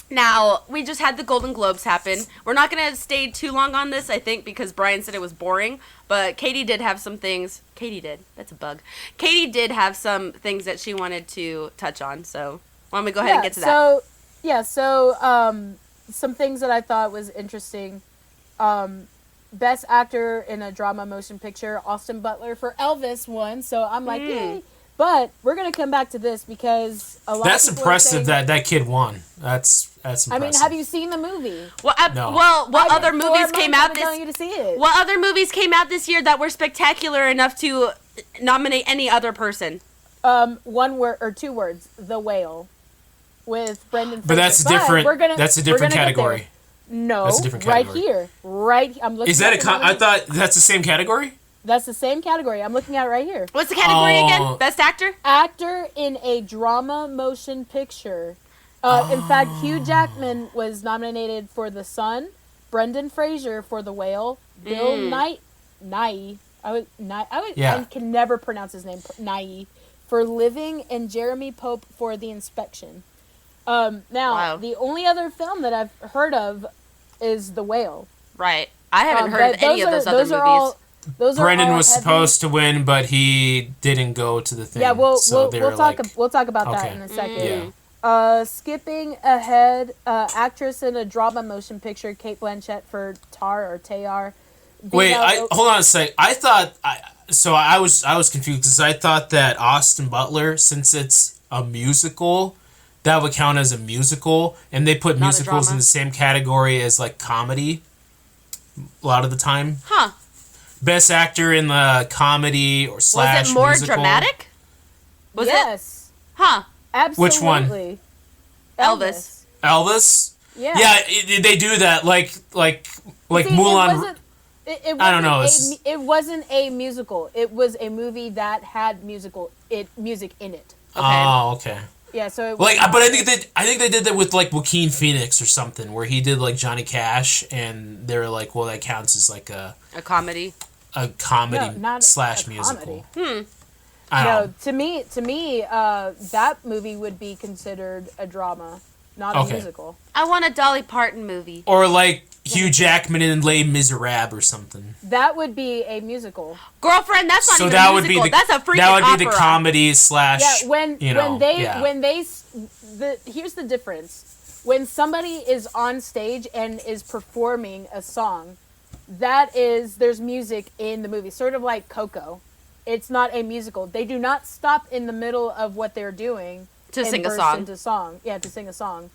Now, we just had the Golden Globes happen. We're not going to stay too long on this, I think, because Brian said it was boring. But Katie did have some things. Katie did. That's a bug. Katie did have some things that she wanted to touch on. So, why don't we go ahead and get to that? So, some things that I thought was interesting. Best actor in a drama motion picture, Austin Butler for Elvis won. So, I'm like, yay. But we're going to come back to this because a lot That's of people impressive are saying, that kid won. That's impressive. I mean, have you seen the movie? Well, No. what other movies came out this telling you to see it. What other movies came out this year that were spectacular enough to nominate any other person? One word or two words, The Whale, with Brendan Fraser. But that's different. That's a different category. No, That's a different right category. here, I'm looking. Is that at the I nominees. thought that's the same category. That's the same category. I'm looking at it right here. What's the category Oh. again? Best actor? Actor in a drama motion picture. In fact, Hugh Jackman was nominated for The Sun, Brendan Fraser for The Whale, Bill Nighy. I can never pronounce his name. Nighy for Living, and Jeremy Pope for The Inspection. Now, the only other film that I've heard of is The Whale. Right. I haven't heard of any of those other movies. Brendan was supposed to win, but he didn't go to the thing. Yeah, we'll talk about that Okay. in a second. Yeah. Skipping ahead, actress in a drama motion picture, Kate Blanchett for Tar or Tayar. Wait, hold on a sec. I was confused because I thought that Austin Butler, since it's a musical, that would count as a musical, and they put Not a musicals drama. in the same category as like comedy. A lot of the time. Huh. Best actor in the comedy or slash Was it more musical. dramatic? Was it? Yes. Huh. Absolutely. Which one? Elvis. Elvis? Yeah. Yeah, they do that. Like See, Mulan. It I don't know, It wasn't a musical. It was a movie that had music in it. Oh, okay. Yeah, so it was Like, not- but I think they did that with like Joaquin Phoenix or something, where he did like Johnny Cash, and they were like, well, that counts as like a comedy. comedy No, not slash a musical. comedy. I don't know. To me, that movie would be considered a drama, not a musical. I want a Dolly Parton movie. Or like Hugh Jackman in Les Miserables or something. That would be a musical. Girlfriend, that's not So even that a would be musical. the That's a freaking that would be the opera. comedy slash. Yeah, when yeah. here's the difference. When somebody is on stage and is performing a song, there's music in the movie, sort of like Coco. It's not a musical. They do not stop in the middle of what they're doing To and sing a burst song. into song. Yeah, to sing a song.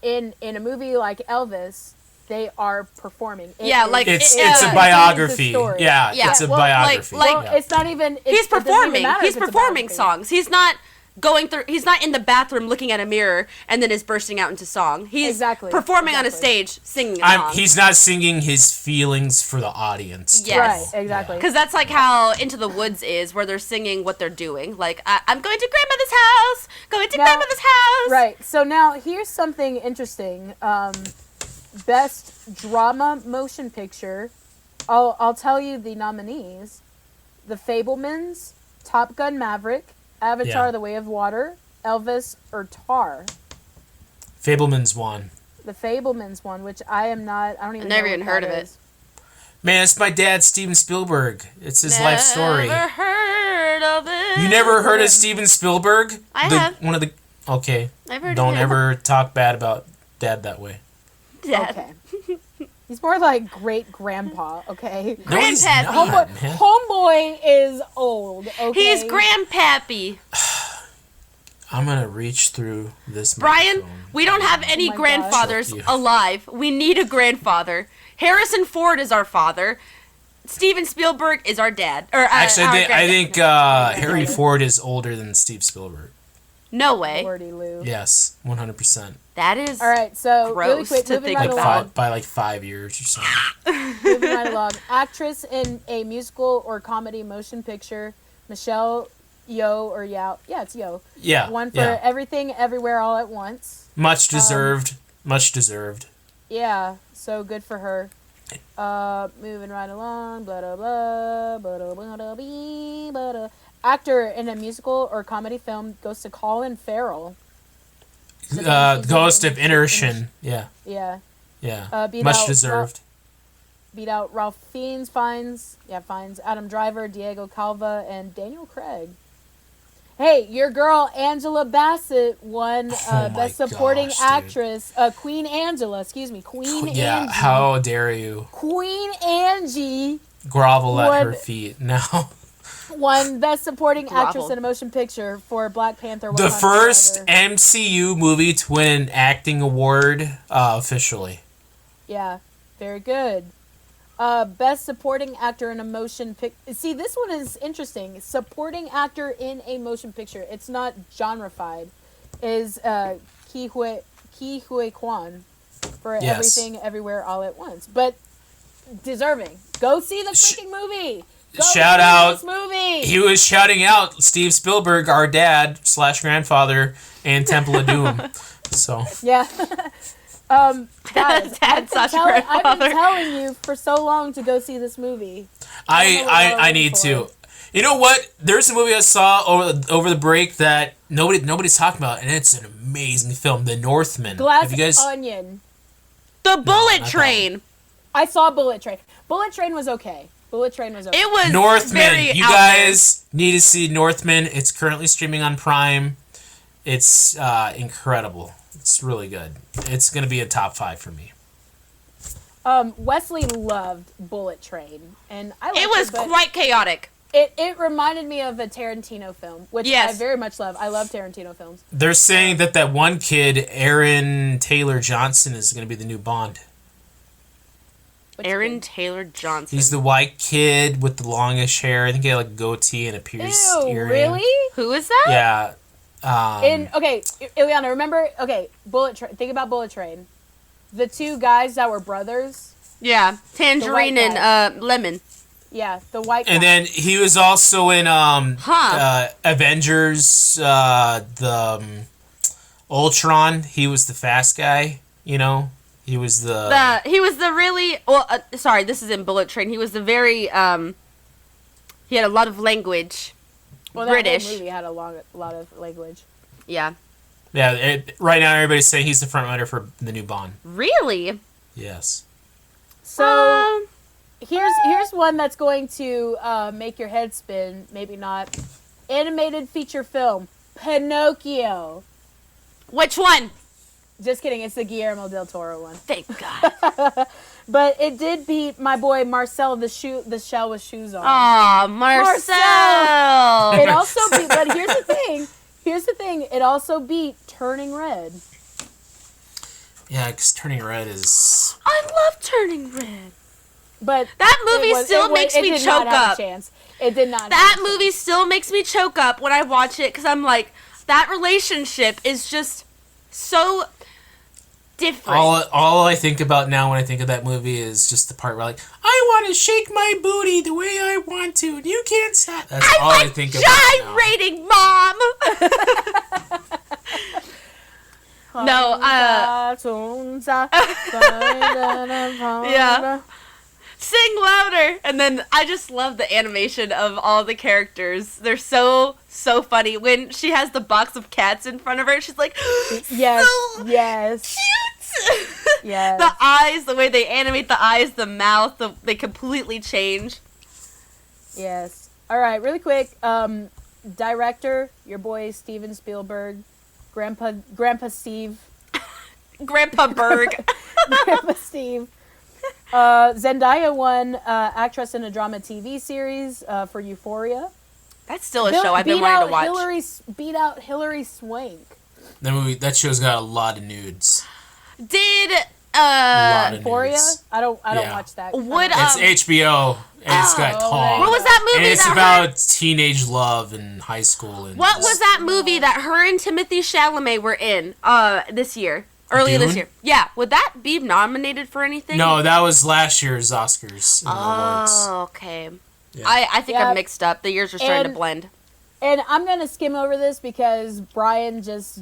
In a movie like Elvis, they are performing. Yeah, like It's Yeah. a It's biography. a story. Yeah, Yeah. it's a Well, biography. like- yeah. It's not even. He's it doesn't even performing. matter He's if it's a performing biography. songs. He's not he's not in the bathroom looking at a mirror and then is bursting out into song. He's Exactly. performing on a Exactly. stage singing a song. He's not singing his feelings for the audience. Yes. Right, exactly. Because that's like how Into the Woods is, where they're singing what they're doing. Like, I'm going to grandmother's house, going to Now- grandmother's house. Right. So now here's something interesting. Best drama motion picture. I'll tell you the nominees: The Fabelmans, Top Gun: Maverick, Avatar: Yeah. The Way of Water, Elvis, or Tar. Fableman's one. The Fablemans one, which I don't even I've never know even what heard that of it. is. Man, it's my dad, Steven Spielberg. It's his life story. Never heard of it. You never heard of Steven Spielberg? I have. One of the... Okay. I've heard Don't of him. ever talk bad about Dad that way. Dad. Okay. He's more like great grandpa, okay? No, he's Grandpappy. not, man. Homeboy is old, okay? He's grandpappy. I'm going to reach through this Brian, microphone. we don't have any Oh my grandfathers gosh. alive. We need a grandfather. Harrison Ford is our father. Steven Spielberg is our dad. Or Actually, our I think granddad. Harry Ford is older than Steve Spielberg. No way. Lordy Lou. Yes, 100%. That is All right, so really gross quick, to moving think right about. along. By like 5 years or something. Moving right along. Actress in a musical or comedy motion picture, Michelle Yeoh or Yao. Yeah, it's Yeoh. Yeah. One for yeah. Everything, Everywhere, All at Once. Much deserved. Much deserved. Yeah, so good for her. Moving right along. Blah, blah, blah, blah, blah, blah, blah, blah, blah, blah. Actor in a musical or comedy film goes to Colin Farrell. Ghost of Inertion. Yeah. Yeah. Yeah. Beat Much out deserved. Beat out Ralph Fiennes, finds Adam Driver, Diego Calva, and Daniel Craig. Hey, your girl Angela Bassett won Oh my Best Supporting gosh, dude. Actress. Queen Angela, excuse me, Queen Yeah. Angie. How dare you Queen Angie grovel at her Would- feet now? won Best Supporting Grovel. Actress in a Motion Picture for Black Panther. The Wakanda first Forever. MCU movie to win an acting award officially. Yeah, very good. Best Supporting Actor in a Motion Picture. See, this one is interesting. Supporting Actor in a Motion Picture. It's not genrefied. Is Ki Hui Kwan for Yes. Everything, Everywhere, All at Once. But deserving. Go see the freaking movie. Go Shout see out. this movie. He was shouting out Steve Spielberg, our dad / grandfather, and Temple of Doom. So Yeah. Guys, Dad / I've grandfather. been telling you for so long to go see this movie. I need to. You know what? There's a movie I saw over the break that nobody's talking about, and it's an amazing film, The Northman. Glass Have you guys? Onion. The Bullet not Train. I saw Bullet Train. Bullet Train was okay. It was Northman. very You out guys need to see Northman. It's currently streaming on Prime. It's incredible. It's really good. It's gonna be a top 5 for me. Wesley loved Bullet Train, and I liked there. It was but quite chaotic. It reminded me of a Tarantino film, which Yes. I very much love. I love Tarantino films. They're saying that one kid, Aaron Taylor Johnson, is gonna be the new Bond. Which Aaron good. Taylor Johnson. He's the white kid with the longish hair. I think he had like a goatee and a pierced Ew, earring. really? Who is that? Yeah. Ileana, remember? Okay, Bullet Train. Think about Bullet Train. The two guys that were brothers. Yeah, Tangerine The white and Lemon. Yeah, the white. And guy. then he was also in Avengers, Ultron. He was the fast guy, you know? He was He was the really sorry, this is in Bullet Train. He was the very he had a lot of language. well, that British. whole movie had a lot of language. Yeah. Yeah, right now everybody's saying he's the front runner for the new Bond. Really? Yes. So here's one that's going to make your head spin. Maybe not. Animated feature film Pinocchio. Which one? Just kidding. It's the Guillermo del Toro one. Thank God. But it did beat my boy Marcel the shell with shoes on. Aw, Marcel. It also beat. But here's the thing. It also beat Turning Red. Yeah, because Turning Red is... I love Turning Red. But That movie still makes me did not choke have a up. chance. It did not. That have a movie still makes me choke up when I watch it because I'm like, that relationship is just so different. All I think about now when I think of that movie is just the part where like, I want to shake my booty the way I want to, and you can't stop. That's all I think about now. gyrating, Mom. No, yeah. Sing louder. And then I just love the animation of all the characters. They're so funny. When she has the box of cats in front of her, she's like, Yes, so yes. cute. Yes. The eyes, the way they animate the eyes, the mouth, they completely change. Yes. All right, really quick. Director, your boy Steven Spielberg, Grandpa Steve. Grandpa Berg. Grandpa Steve. Zendaya won actress in a drama TV series for Euphoria. That's still a show I've been wanting to watch. Beat out Hilary Swank. That show's got a lot of nudes. Did Euphoria? I don't watch that. It's HBO and it's got Tom. What was that movie? And it's about teenage love in high school. And what was that movie that her and Timothée Chalamet were in this year? Earlier this year. Yeah. Would that be nominated for anything? No, that was last year's Oscars. Oh, okay. Yeah. I think I'm mixed up. The years are starting to blend. And I'm going to skim over this because Brian just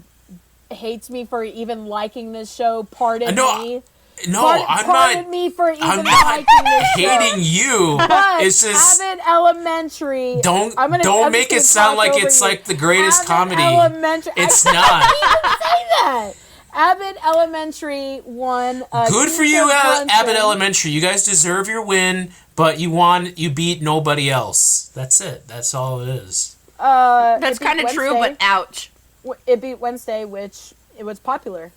hates me for even liking this show. Pardon me. No, Pardon me for even I'm liking not this show. hating you. But It's just Abbott Elementary. don't make it sound like it's like the greatest comedy. Elementary. It's I not. can't even say that. Abbott Elementary won. Good for you, Abbott Elementary. You guys deserve your win, but you beat nobody else. That's it. That's all it is. That's kind of true, but ouch. It beat Wednesday, which it was popular.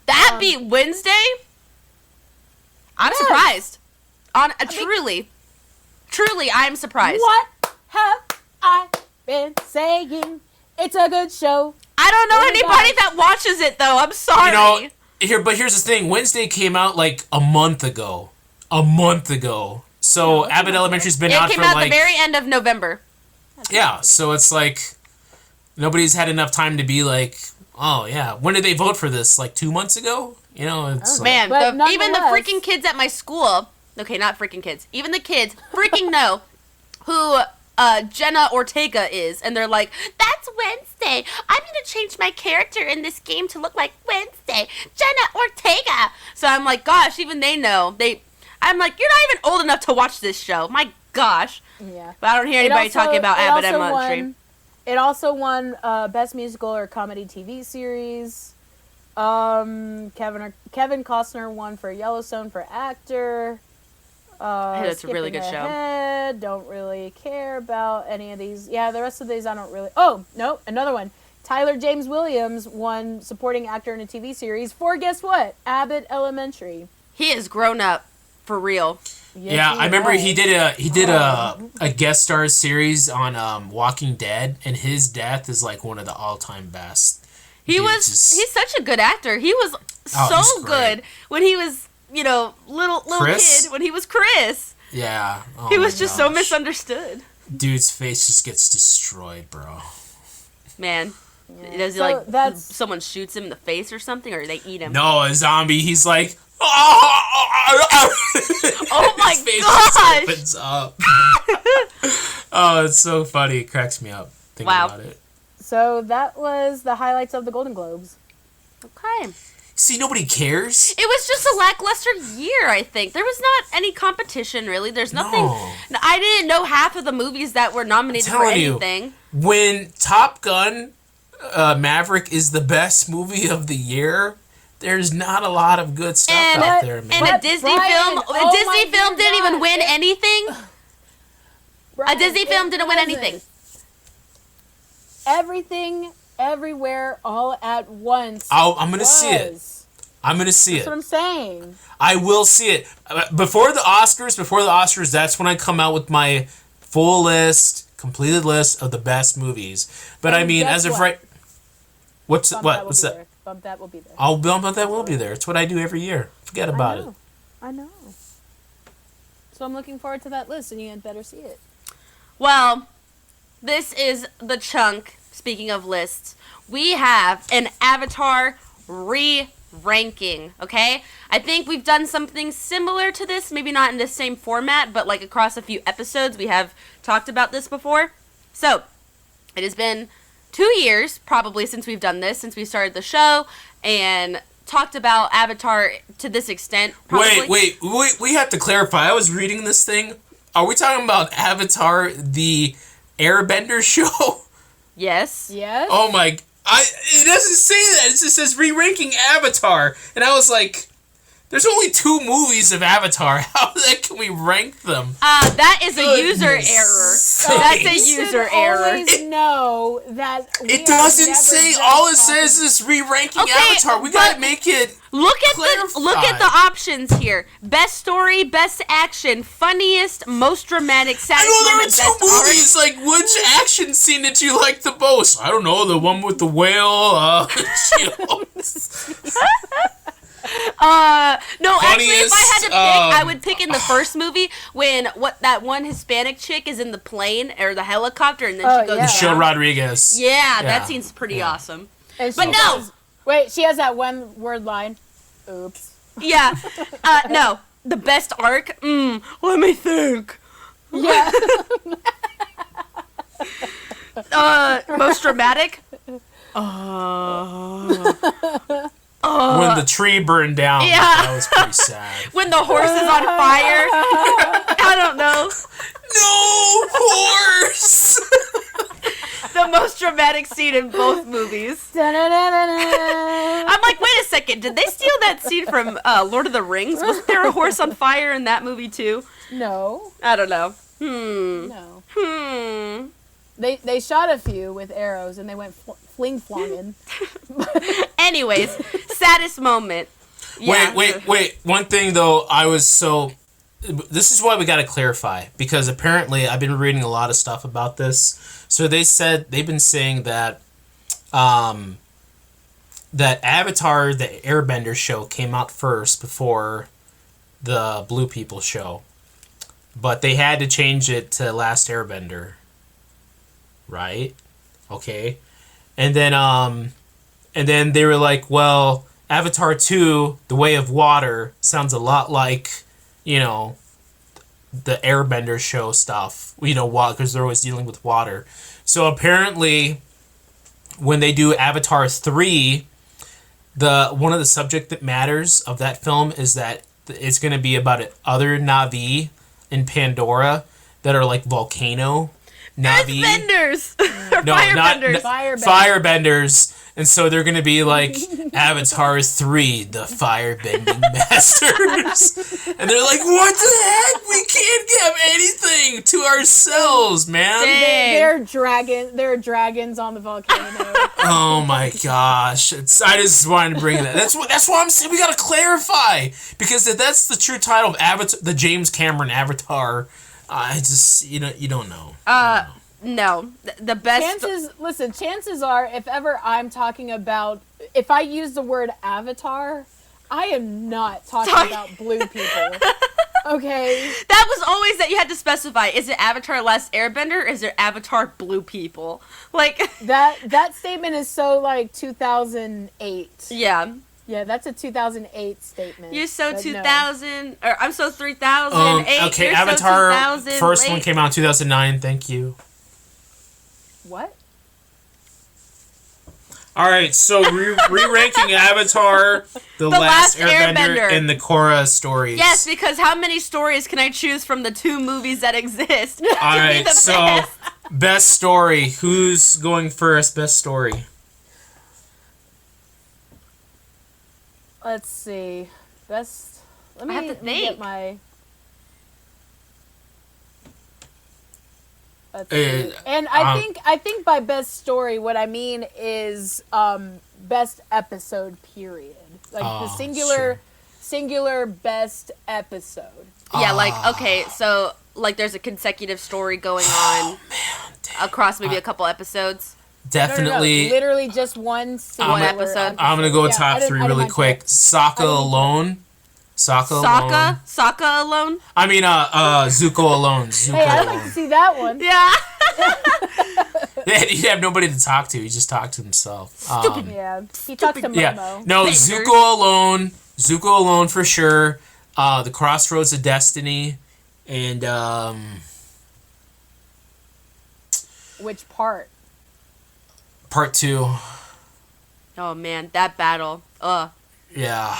That beat Wednesday? I'm surprised. Truly, I'm surprised. What have I been saying? It's a good show. I don't know anybody that watches it, though. I'm sorry. But here's the thing. Wednesday came out like a month ago. So Abbott Elementary's been out for like... It came out at the very end of November. Yeah, so it's like nobody's had enough time to be like, oh yeah, when did they vote for this? Like 2 months ago? It's man, even the freaking kids at my school. Okay, not freaking kids. Even the kids freaking know who Jenna Ortega is, and they're like, "That's Wednesday. I need to change my character in this game to look like Wednesday, Jenna Ortega." So I'm like, gosh, even they know. I'm like, you're not even old enough to watch this show. My gosh. Yeah. But I don't hear anybody talking about Abbott Elementary. It also won Best Musical or Comedy TV Series. Kevin Costner won for Yellowstone for actor. That's a really good show. Don't really care about any of these. Yeah, the rest of these I don't really... Oh, no, another one. Tyler James Williams won supporting actor in a TV series for, guess what? Abbott Elementary. He has grown up, for real. Yes, I remember he did a guest star series on Walking Dead, and his death is like one of the all-time best. He's such a good actor. He was so good when he was, little kid, when he was Chris. Yeah. Oh he was just so misunderstood. Dude's face just gets destroyed, bro. Man. Yeah. Does he someone shoots him in the face or something, or they eat him? No, a zombie, he's like, oh my his face gosh! Just opens up. Oh, it's so funny. It cracks me up thinking about it. So that was the highlights of the Golden Globes. Okay. See, nobody cares. It was just a lackluster year, I think. There was not any competition, really. There's nothing. No. I didn't know half of the movies that were nominated for anything. When Top Gun Maverick is the best movie of the year, there's not a lot of good stuff out there, man. And a Disney film didn't even win anything. A Disney film didn't win anything. Everything, everywhere, all at once. I'm going to see it. I'm going to see it. That's what I'm saying. I will see it. Before the Oscars, that's when I come out with my full list, completed list of the best movies. But I mean, as of right... What's that? Bump That will be there. Bump That will be there. It's what I do every year. Forget about it. I know. So I'm looking forward to that list, and you had better see it. Well, this is the chunk. Speaking of lists, we have an Avatar re-ranking, okay? I think we've done something similar to this, maybe not in the same format, but like across a few episodes, we have talked about this before. So, it has been 2 years, probably, since we've done this, since we started the show, and talked about Avatar to this extent. Probably. Wait. We have to clarify. I was reading this thing. Are we talking about Avatar, the Airbender show? Yes. Yes. Oh my! It doesn't say that. It just says re-ranking Avatar, and I was like, "There's only 2 movies of Avatar. How the heck can we rank them?" That is a user error. That's a You user should error. always know that It doesn't say. All it says is re-ranking Avatar. We gotta make it. Look at the options here. Best story, best action, funniest, most dramatic, saddest I know moment, there are 2 best movies. Like, which action scene did you like the most? I don't know. The one with the whale. No, actually, if I had to pick, I would pick in the first movie when that one Hispanic chick is in the plane or the helicopter, and then she goes. Yeah. Michelle Rodriguez. Yeah, that scene's pretty awesome. And But no. Wait, she has that one word line. Oops. Yeah, no, the best arc. Let me think. Yeah. Most dramatic. When the tree burned down. Yeah. That was pretty sad. When the horse is on fire. I don't know. No horse. The most dramatic scene in both movies. I'm like, wait a second. Did they steal that scene from Lord of the Rings? Wasn't there a horse on fire in that movie too? No. I don't know. No. Hmm. They shot a few with arrows and they went fling-flonging. Anyways, saddest moment. Yeah. Wait. One thing though, this is why we got to clarify, because apparently I've been reading a lot of stuff about this. So they've been saying that that Avatar, the Airbender show, came out first before the Blue People show, but they had to change it to Last Airbender, right? Okay, and then they were like, well, Avatar 2, The Way of Water, sounds a lot like, the Airbender show stuff, because they're always dealing with water. So apparently, when they do Avatar 3, one of the subject that matters of that film is that it's going to be about other Na'vi in Pandora that are like volcano Na'vi. Earthbenders! No, Firebenders! Firebenders. And so they're going to be like Avatar 3, the Firebending Masters. And they're like, what the heck? We can't have anything to ourselves, man. They're dragons on the volcano. Oh my gosh. I just wanted to bring that. That's why I'm saying we got to clarify. Because if that's the true title of Avatar, the James Cameron Avatar, you don't know. No. The best... Chances are, if ever I'm talking about... If I use the word Avatar, I am not talking about blue people. Okay? That was always that you had to specify. Is it Avatar Last Airbender, or is it Avatar Blue People? Like... That statement is so, 2008. Yeah. Yeah, that's a 2008 statement. You're so but 2000... Or I'm so 3008. Okay, You're Avatar, so first one came out in 2009. Thank you. What? All right, so re-ranking Avatar, the Last Airbender, and the Korra stories. Yes, because how many stories can I choose from the 2 movies that exist? All right, so best story. Who's going first? Best story. Let's see. Best. Let me have to think. get my. Let's see. And I think by best story, what I mean is best episode period, like the singular best episode. Yeah, okay, so there's a consecutive story going on across maybe a couple episodes. Definitely. No. Literally just one episode. I'm gonna go top 3 really quick. Sokka alone. Sokka alone. I mean, Zuko alone. I'd like to see that one. Yeah. He'd have nobody to talk to. He just talked to himself. Yeah, he talks to Momo. Yeah. No, Zuko alone. Zuko alone for sure. The Crossroads of Destiny, and which part? Part 2. Oh man, that battle. Yeah.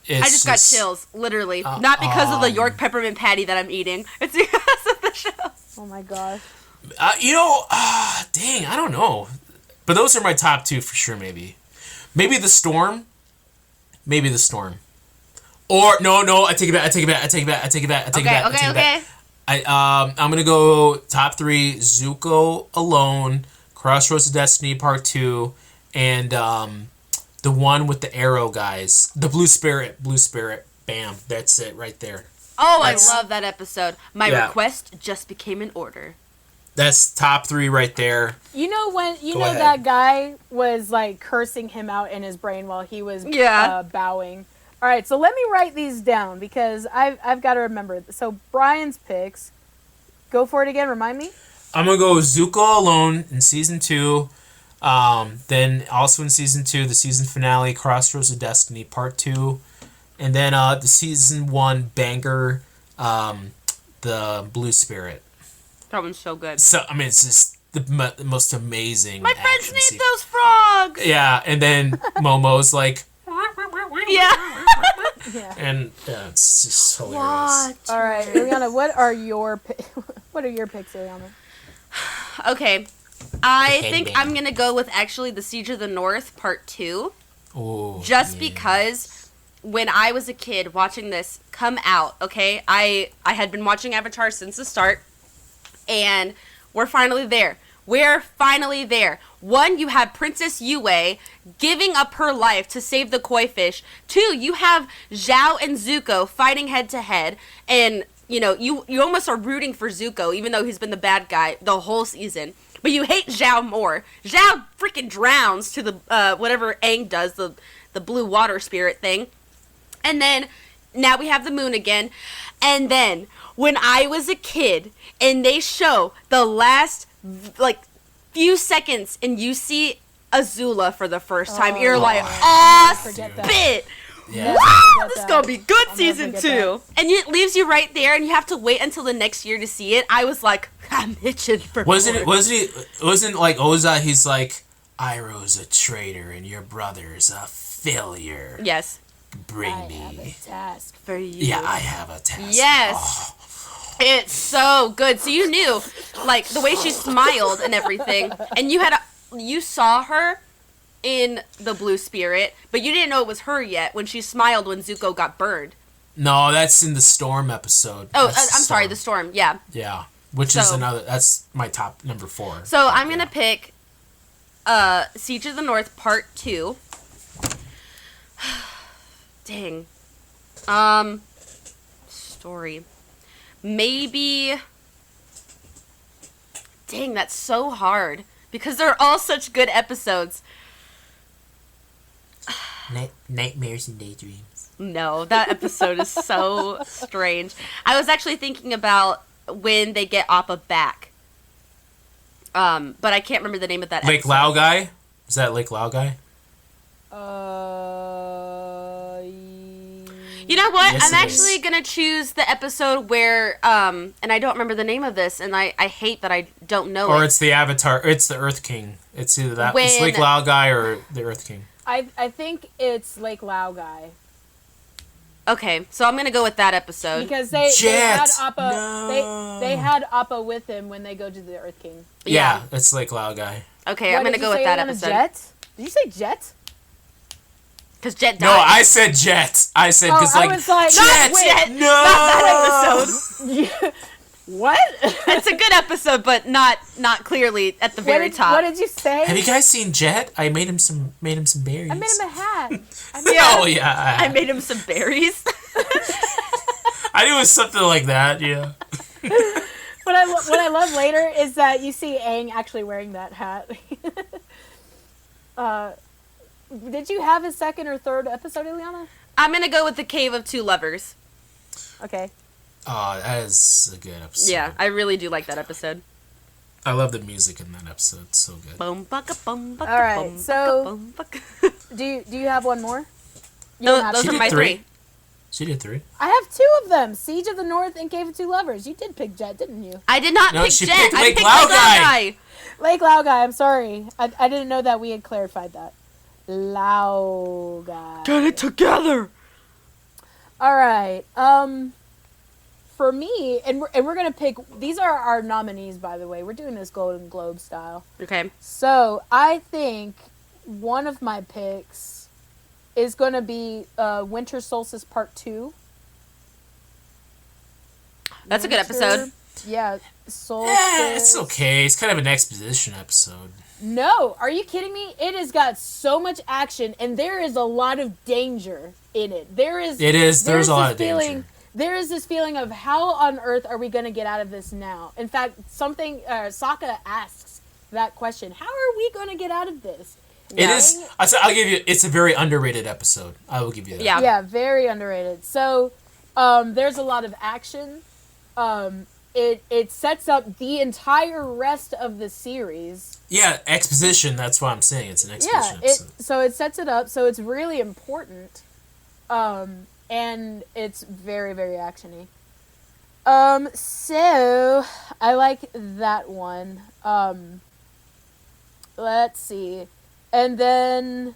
I just got chills, literally. Not because of the York peppermint patty that I'm eating. It's because of the show. Oh my gosh. Dang, I don't know. But those are my top two for sure, maybe. Maybe The Storm. Or, no, I take it back. Okay. I'm gonna go top three: Zuko Alone, Crossroads of Destiny Part 2, and the one with the arrow guys, the Blue Spirit. Bam, that's it right there. Oh, I love that episode. My request just became an order. That's top three right there. You know when Go ahead. that guy was like cursing him out in his brain while he was bowing. All right, so let me write these down because I've got to remember. So Brian's picks. Go for it again. Remind me. I'm gonna go Zuko Alone in season 2. Then also in season 2, the season finale, Crossroads of Destiny Part 2, and then the season 1 banger, the Blue Spirit. That one's so good. So I mean, it's just the most amazing. My friends need those frogs. Yeah, and then Momo's like. Yeah. And it's just hilarious. All right, Ileana, what are your picks, Ileana? Okay, I think I'm gonna go with actually the Siege of the North Part 2. Oh, just because when I was a kid watching this come out, okay, I had been watching Avatar since the start, and we're finally there. We're finally there. 1, you have Princess Yue giving up her life to save the koi fish. 2, you have Zhao and Zuko fighting head to head, and you know you almost are rooting for Zuko, even though he's been the bad guy the whole season. But you hate Zhao more. Zhao freaking drowns to the whatever Aang does, the blue water spirit thing. And then now we have the moon again. And then when I was a kid and they show the last like few seconds and you see Azula for the first time, you're like, spit. Yeah. Wow, this is gonna be good season 2. And it leaves you right there, and you have to wait until the next year to see it. I was like, I'm itching for more. Wasn't like Oza? He's like, Iroh's a traitor, and your brother's a failure. Yes. I have a task for you. Yeah, I have a task. Yes. Oh. It's so good. So you knew, like, the way she smiled and everything, and you saw her in the Blue Spirit, but you didn't know it was her yet when she smiled when Zuko got burned. No, that's in the Storm episode. Oh, I'm sorry, the Storm. Yeah. Yeah, which is another. That's my top number 4. So I'm gonna pick Siege of the North Part 2. Dang. Story. Maybe. Dang, that's so hard because they're all such good episodes. Nightmares and daydreams. No, that episode is so strange. I was actually thinking about when they get Appa back. But I can't remember the name of that Lake episode. Lao guy? Is that Lake Lao guy? You know what? Yes, I'm actually going to choose the episode where, and I don't remember the name of this, and I hate that I don't know Or it. it's the Avatar. It's the Earth King. It's either that. It's When- Lake Lao guy or the Earth King. I think it's Lake Lao guy. Okay, so I'm going to go with that episode. Because they Jet! had Appa No. they had Appa with him when they go to the Earth King. Yeah, it's Lake Lao guy. Okay, What, I'm going did to you go with say that on a episode. Jet? Did you say Jet? Because Jet died. No, I said Jet. I said because I like, was like, Jet. wait, Jet! No. Not that episode. What? It's a good episode, but not clearly at the very top. What did you say? Have you guys seen Jet? I made him some berries. I made him a hat. Oh yeah. I made him some berries. I knew it was something like that. Yeah. What I love later is that you see Aang actually wearing that hat. Did you have a second or third episode, Ileana? I'm going to go with the Cave of Two Lovers. Okay. Oh, that is a good episode. Yeah, I really do like that episode. I love the music in that episode. It's so good. Bum, baka, bum, baka, All right, bum, so- baka, bum, baka. Do you have one more? You don't have Those to. are did my 3. She did 3. I have 2 of them. Siege of the North and Cave of Two Lovers. You did pick Jet, didn't you? I did not No, pick she Jet. picked I Lake picked Lao Lake Lao guy. guy. Lake Lao guy, I'm sorry. I didn't know that we had clarified that. Lao guy. Get it together. All right. For me, and we're gonna pick. These are our nominees, by the way. We're doing this Golden Globe style. Okay. So I think one of my picks is gonna be Winter Solstice Part 2. That's a good episode. Yeah, Solstice. It's okay. It's kind of an exposition episode. No, are you kidding me? It has got so much action, and there is a lot of danger in it. There's a lot of danger. There is this feeling of how on earth are we going to get out of this now? In fact, Sokka asks that question. How are we going to get out of this? It is. I'll give you. It's a very underrated episode. I will give you that. Yeah. Yeah, very underrated. So, there's a lot of action. It sets up the entire rest of the series. Yeah, exposition. That's what I'm saying. It's an exposition episode. So it sets it up. So it's really important. And it's very, very actiony. So I like that one. Let's see. And then...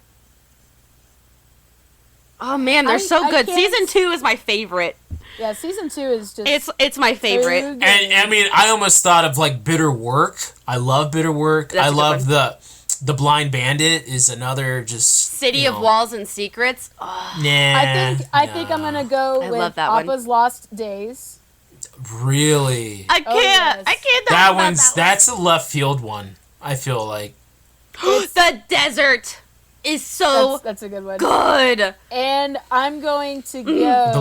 Oh man, they're so good. Season 2 is my favorite. Yeah, season 2 is just... It's my favorite. And I mean, I almost thought of like Bitter Work. I love Bitter Work. That's I a good love one. the Blind Bandit is another just City of Walls and Secrets. Oh, Nah. I think I'm gonna go I with love that one. Appa's Lost Days. Really. I can't. yes. I can't. Talk That about one's that's a left field one. I feel like. The desert is so That's a good one. good. And I'm going to go The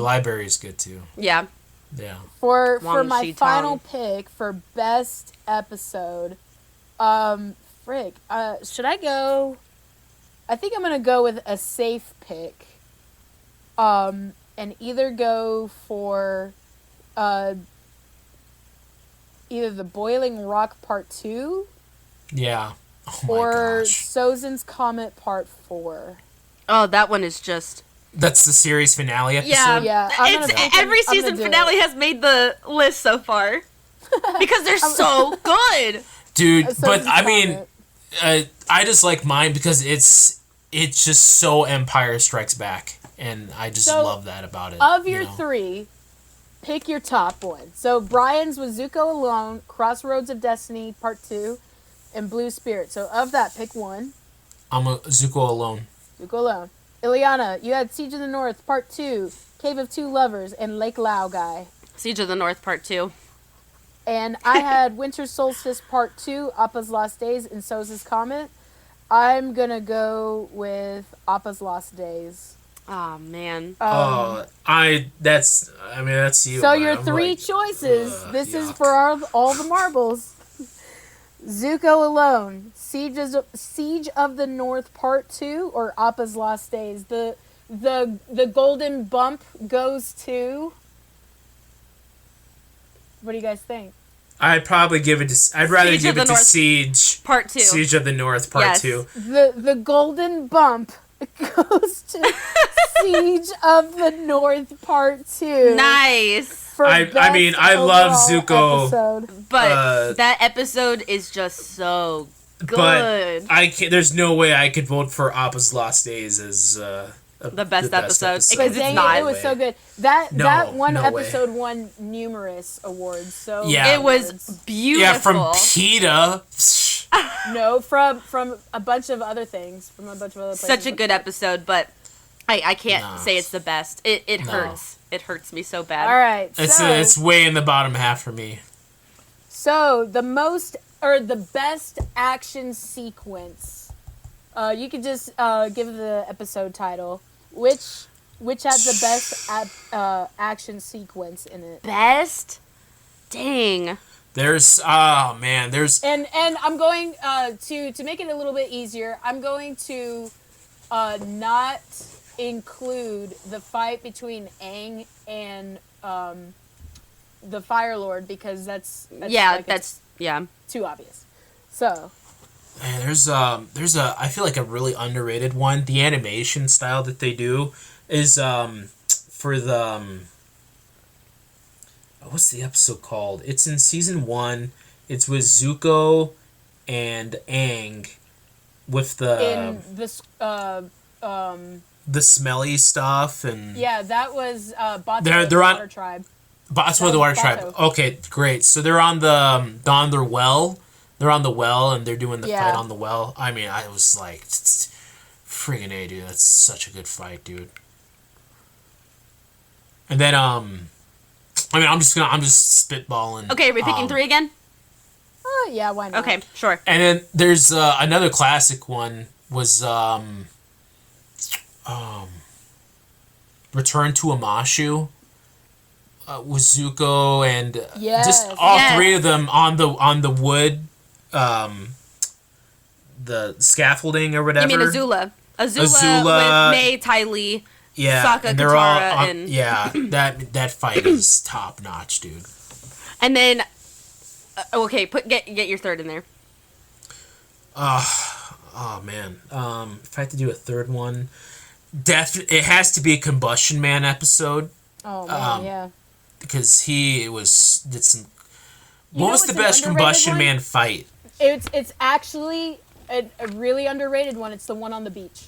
library is good too. Yeah. Yeah. for Wang my Shi final Tong. pick for best episode. Should I go? I think I'm gonna go with a safe pick. And either go for either the Boiling Rock Part 2 Yeah. Oh my or gosh. Sozin's Comet Part 4. Oh, that one is just. That's the series finale episode. Yeah. Yeah, I'm It's gonna- every I'm gonna season do finale it. has made the list so far because they're so good. Dude, Sozin's but I mean, Comet. I just like mine because it's just so Empire Strikes Back, and I just So, love that about it. Of your you know? 3, pick your top one. So Brian's was Zuko Alone, Crossroads of Destiny Part 2, and Blue Spirit. So of that, pick one. I'm a Zuko Alone. Zuko Alone. Ileana, you had Siege of the North Part 2, Cave of Two Lovers, and Lake Lao Guy. Siege of the North Part 2. And I had Winter Solstice Part 2, Appa's Lost Days, and So's Comet. I'm gonna go with Appa's Lost Days. Oh man. That's you. So man. your I'm 3 like, choices. This is yuck. for all the marbles. Zuko Alone, Siege of the North Part 2, or Appa's Lost Days. The golden bump goes to... What do you guys think? I'd probably give it to. I'd rather Siege of give the it to North Siege. Part 2. Siege of the North Part Yes. 2. The golden bump goes to Siege of the North Part 2. Nice. for I mean, best I love overall Zuko. episode. But that episode is just so good. But I can't. There's no way I could vote for Appa's Lost Days as The best episode. But Because it's dang not. it was so good. That one no way. episode won numerous awards. So Yeah. It was beautiful. Yeah, from PETA. no from a bunch of other things, from a bunch of other places. Such a good episode, but I can't Nah. say it's the best. It No. hurts. It hurts me so bad. All right, It's way in the bottom half for me. so the best action sequence. You could just give the episode title. Which had the best action sequence in it? Best? Dang. There's And I'm going to make it a little bit easier. I'm going to not include the fight between Aang and the Fire Lord because that's too obvious. So Man, there's a I feel like a really underrated one. The animation style that they do is for the what's the episode called? It's in season 1. It's with Zuko and Aang, with the in this the smelly stuff and yeah, that was Bato, they're the on Water Tribe. That's where the Water Tribe. Bato. Okay, great. So they're on their well. They're on the well and they're doing the fight on the well. I mean, I was like, friggin' A, dude. That's such a good fight, dude. And then I mean, I'm just spitballing. Okay, are we picking 3 again? Oh yeah, why not? Okay, sure. And then there's another classic one was Return to Amashu. With Zuko and just all 3 of them on the wood, the scaffolding or whatever. You mean Azula? Azula with May, Ty Lee, Sokka, and they're Katara, all and that fight is top notch, dude. And then, okay, get your 3rd in there. Oh man, if I had to do a 3rd one, it has to be a Combustion Man episode. Oh man, yeah. Because did some. What was the best Combustion Man fight? It's actually a really underrated one. It's the one on the beach.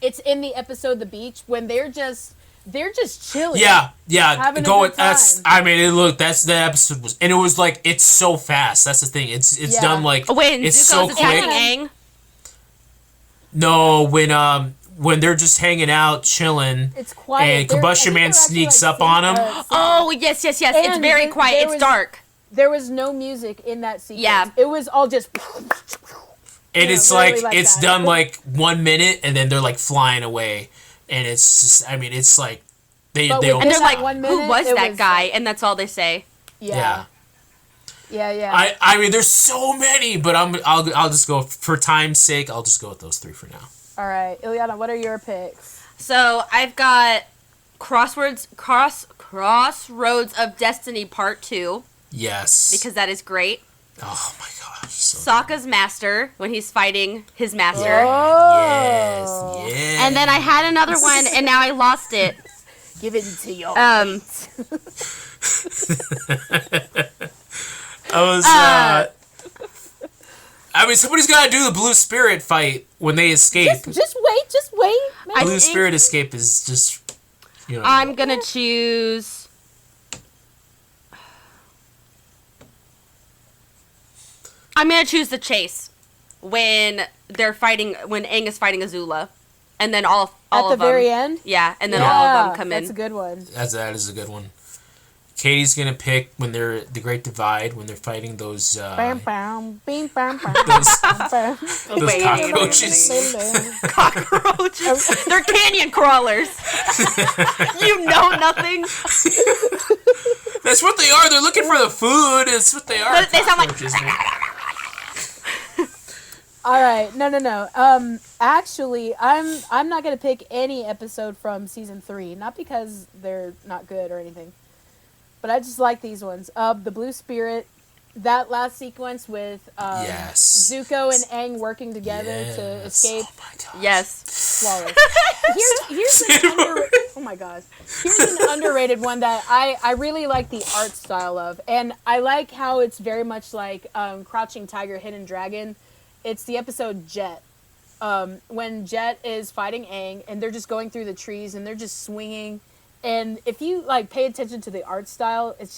It's in the episode The Beach when they're just chilling. Yeah. Having a good time. I mean, that episode was, and it was like it's so fast. That's the thing. It's done like it's so quick. Aang? No, when they're just hanging out, chilling, it's quiet. And Combustion Man sneaks up on them. Oh yes. It's very quiet. It's dark. There was no music in that sequence. Yeah. It was all just. And it's like it's done like 1 minute, and then they're like flying away, and it's just. I mean, it's like they and they're like, who was that guy? And that's all they say. Yeah. I mean, there's so many, but I'll just go for time's sake. I'll just go with those 3 for now. All right, Ileana, what are your picks? So I've got Crossroads of Destiny Part 2. Yes. Because that is great. Oh my gosh. So Sokka's master when he's fighting his master. Oh. Yes. And then I had another one and now I lost it. Give it to your I mean, somebody's got to do the Blue Spirit fight when they escape. Just wait. Man. Blue Spirit escape is just, I'm going to choose... I'm going to choose the chase when Aang is fighting Azula. And then all At of the them. very end? Yeah, and then all of them come in. That's a good one. That is a good one. Katie's gonna pick when they're the Great Divide when they're fighting those Bam, bam, bing, bam, bam, those Wait, cockroaches. Cockroaches. They're canyon crawlers. You know nothing. That's what they are. They're looking for the food. It's what they are. They sound like. All right, no. Actually, I'm not gonna pick any episode from season 3, not because they're not good or anything, but I just like these ones. The Blue Spirit, that last sequence with Zuko and Aang working together to escape. Oh my gosh. Yes. Flawless. Here's oh my gosh. Here's an underrated one that I really like the art style of, and I like how it's very much like Crouching Tiger, Hidden Dragon. It's the episode Jet. When Jet is fighting Aang, and they're just going through the trees, and they're just swinging. And if you like pay attention to the art style, it's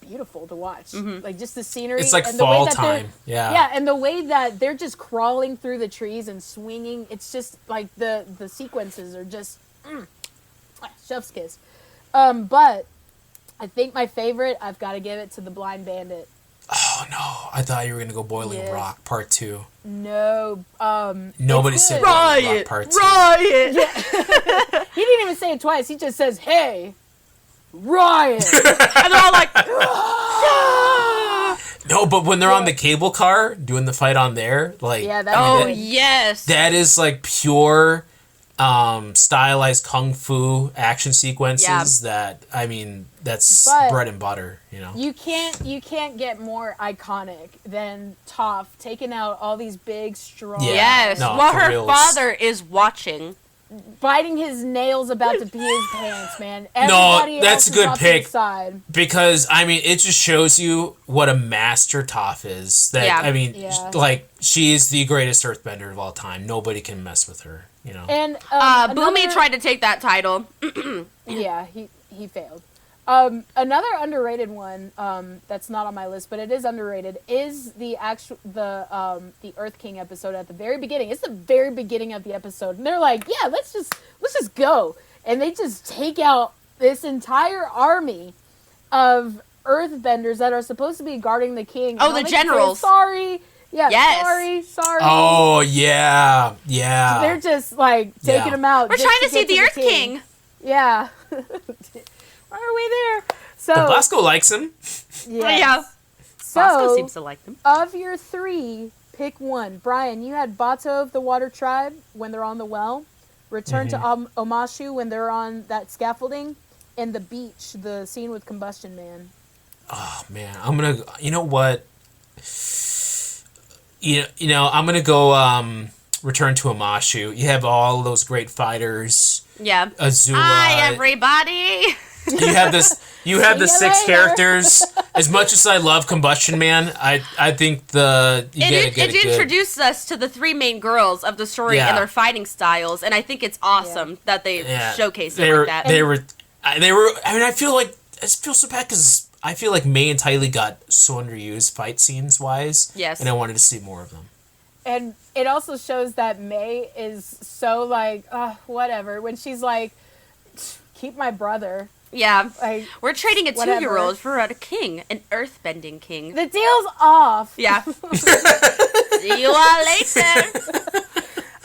beautiful to watch. Mm-hmm. Like just the scenery. It's like and fall the way that time. Yeah. Yeah, and the way that they're just crawling through the trees and swinging, it's just like the sequences are just chef's kiss. But I think my favorite, I've got to give it to the Blind Bandit. Oh no! I thought you were gonna go Boiling Rock Part 2. No. Nobody said Boiling Rock Part 2. Riot! Yeah. He didn't even say it twice. He just says, "Hey, Riot!" And they're all like, No, but when they're on the cable car doing the fight on there, like yes, that is like pure stylized kung fu action sequences. That I mean, that's bread and butter. You know, you can't get more iconic than Toph taking out all these big, strong. Yes, No, while for her reals. father is watching. biting his nails, about to pee his pants, man. Everybody that's else a good is off to pick. the side. Because, I mean, it just shows you what a master Toph is. That, Yeah. I mean, Yeah. like, she is the greatest earthbender of all time. Nobody can mess with her, you know. And Boomy tried to take that title. Yeah, he failed. Another underrated one that's not on my list, but it is underrated, is the Earth King episode at the very beginning. It's the very beginning of the episode, and they're like, "Yeah, let's just go," and they just take out this entire army of Earthbenders that are supposed to be guarding the king. Oh, And all the they can say is, generals. Sorry. Yeah. Yes. Sorry. Oh, yeah. Yeah. They're just like taking Yeah. them out. We're just trying to see get the Earth King. Yeah. Why are we there? So Bosco likes him. yes. Yeah. So Bosco seems to like them. of your three, pick one. Brian, you had Bato of the Water Tribe when they're on the well. Return to Omashu when they're on that scaffolding. And the beach, the scene with Combustion Man. Oh, man. I'm going to... You know what? You know, I'm going to go return to Amashu. You have all those great fighters. Yeah. Azula. Hi, everybody. You have this. You have the See ya 6 later. characters. As much as I love Combustion Man, I think It introduced us to the 3 main girls of the story Yeah. and their fighting styles, and I think it's awesome that they showcase it like that. They were. I mean, I feel so bad because I feel like May and Tylee got so underused fight scenes wise. Yes. And I wanted to see more of them. And it also shows that May is so like, whatever. When she's like, keep my brother. Yeah. Like, We're trading a whatever. 2-year-old for a king, an earthbending king. the deal's off. Yeah. See you all later.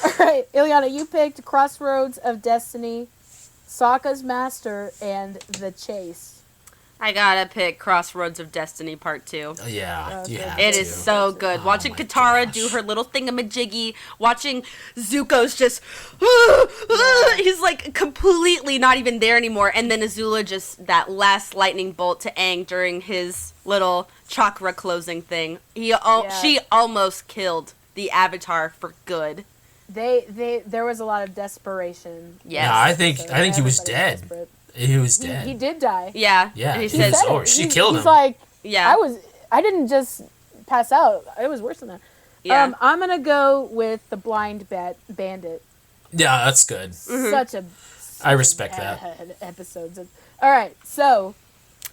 All right, Ileana, you picked Crossroads of Destiny, Sokka's Master, and The Chase. I gotta pick Crossroads of Destiny Part 2. Yeah. Okay. You have It to. is so good. Oh Watching my Katara gosh. do her little thingamajiggy, watching Zuko's just, he's like completely not even there anymore, and then Azula just, that last lightning bolt to Aang during his little chakra closing thing. She almost killed the Avatar for good. There was a lot of desperation. Yes. No, I think So he was everybody dead. desperate. He was dead. He did die. Yeah. Yeah, And he he says, was over. She killed He's him. like, yeah. I didn't just pass out. It was worse than that. Yeah. I'm gonna go with the Blind Bandit. Yeah, that's good. Such a I respect that. episodes. All right, so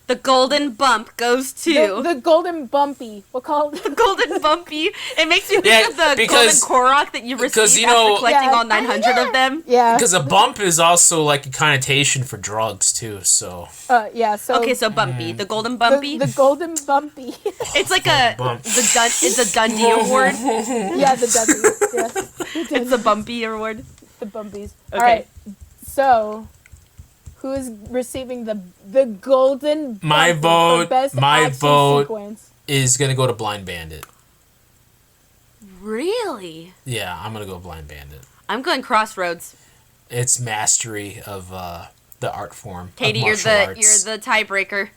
The golden bump goes to the Golden Bumpy. We'll call it the golden bumpy. It makes me think Yeah, of the because- golden Korok that you because, receive you know- after collecting Yeah. all 900 of them. yeah. Because a bump is also like a connotation for drugs too. So Yeah. So Okay, so bumpy, the golden bumpy. the Golden Bumpy. It's like a bump. it's a Dundee award. Yeah, the Dudley. Yeah, It's a bumpy award. the Bumpies. Okay. All right. So, who is receiving the Golden My Bumpy vote- for best my action vote- sequence? is gonna go to Blind Bandit. Really? Yeah, I'm gonna go Blind Bandit. I'm going Crossroads. It's mastery of the art form. of Katie, you're martial the arts. tiebreaker.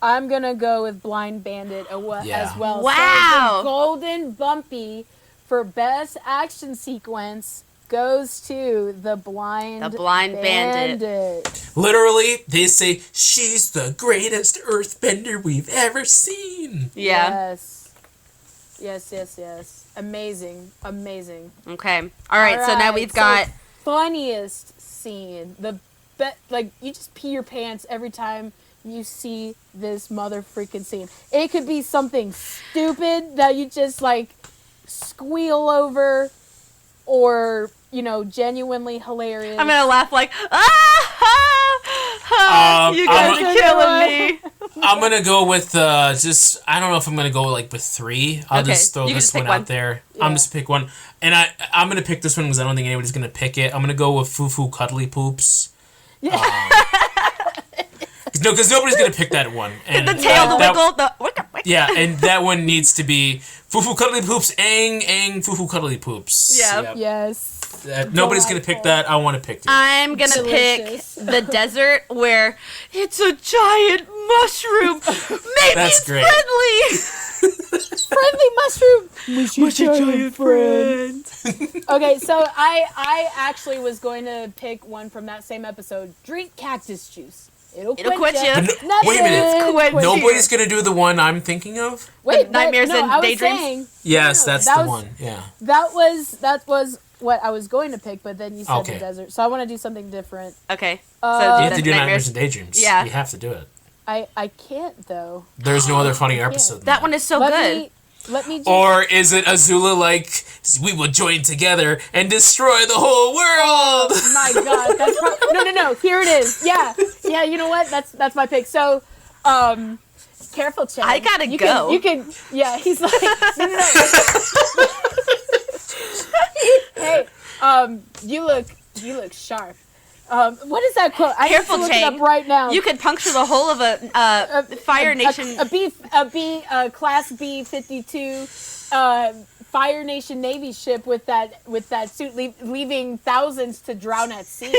I'm gonna go with Blind Bandit Yeah. as well. Wow. So the Golden Bumpy for best action sequence goes to the Blind Bandit. Literally, they say she's the greatest earthbender we've ever seen. Yeah. Yes. Amazing. Okay. All right. So now we've got. funniest scene. Like you just pee your pants every time you see this mother freaking scene. It could be something stupid that you just like squeal over, or genuinely hilarious. I'm gonna laugh like you guys I'm are killing me. I'm gonna go with I don't know if I'm gonna go like with 3. I'll Okay, just throw you can this just one pick out one. there. Yeah. I'm just pick one, and I'm gonna pick this one because I don't think anybody's gonna pick it. I'm gonna go with Fufu Cuddly Poops. Yeah. Because nobody's gonna pick that one. And The tail, the wiggle, the. Yeah, and that one needs to be Fufu Cuddly Poops. Aang, Fufu Cuddly Poops. Yeah. Yep. Yes. Nobody's gonna pick that. I want to pick it. I'm gonna Delicious. pick the desert where it's a giant mushroom. Maybe That's it's great. friendly. Friendly mushroom. Mushy giant friend. Okay, so I actually was going to pick one from that same episode. Drink cactus juice. It'll quit you. Wait a minute. Nobody's going to do the one I'm thinking of? Wait, Nightmares and Daydreams? Saying, yes, that's the one. Yeah. That was what I was going to pick, but then you said the desert. So I want to do something different. Okay. So you have to do Nightmares and Daydreams. Yeah. You have to do it. I can't, though. There's no other funnier episode. That one is so good. Let me just... Or is it Azula like, we will join together and destroy the whole world? Oh my god, that's no. Here it is. Yeah. You know what? That's my pick. So, careful, Chad. I gotta go. You can. Yeah, he's like, no. Hey, you look sharp. What is that quote? Careful, I have to look it up right now. You could puncture the whole of a Fire Nation. A Class B-52 Fire Nation Navy ship with that suit, leaving thousands to drown at sea.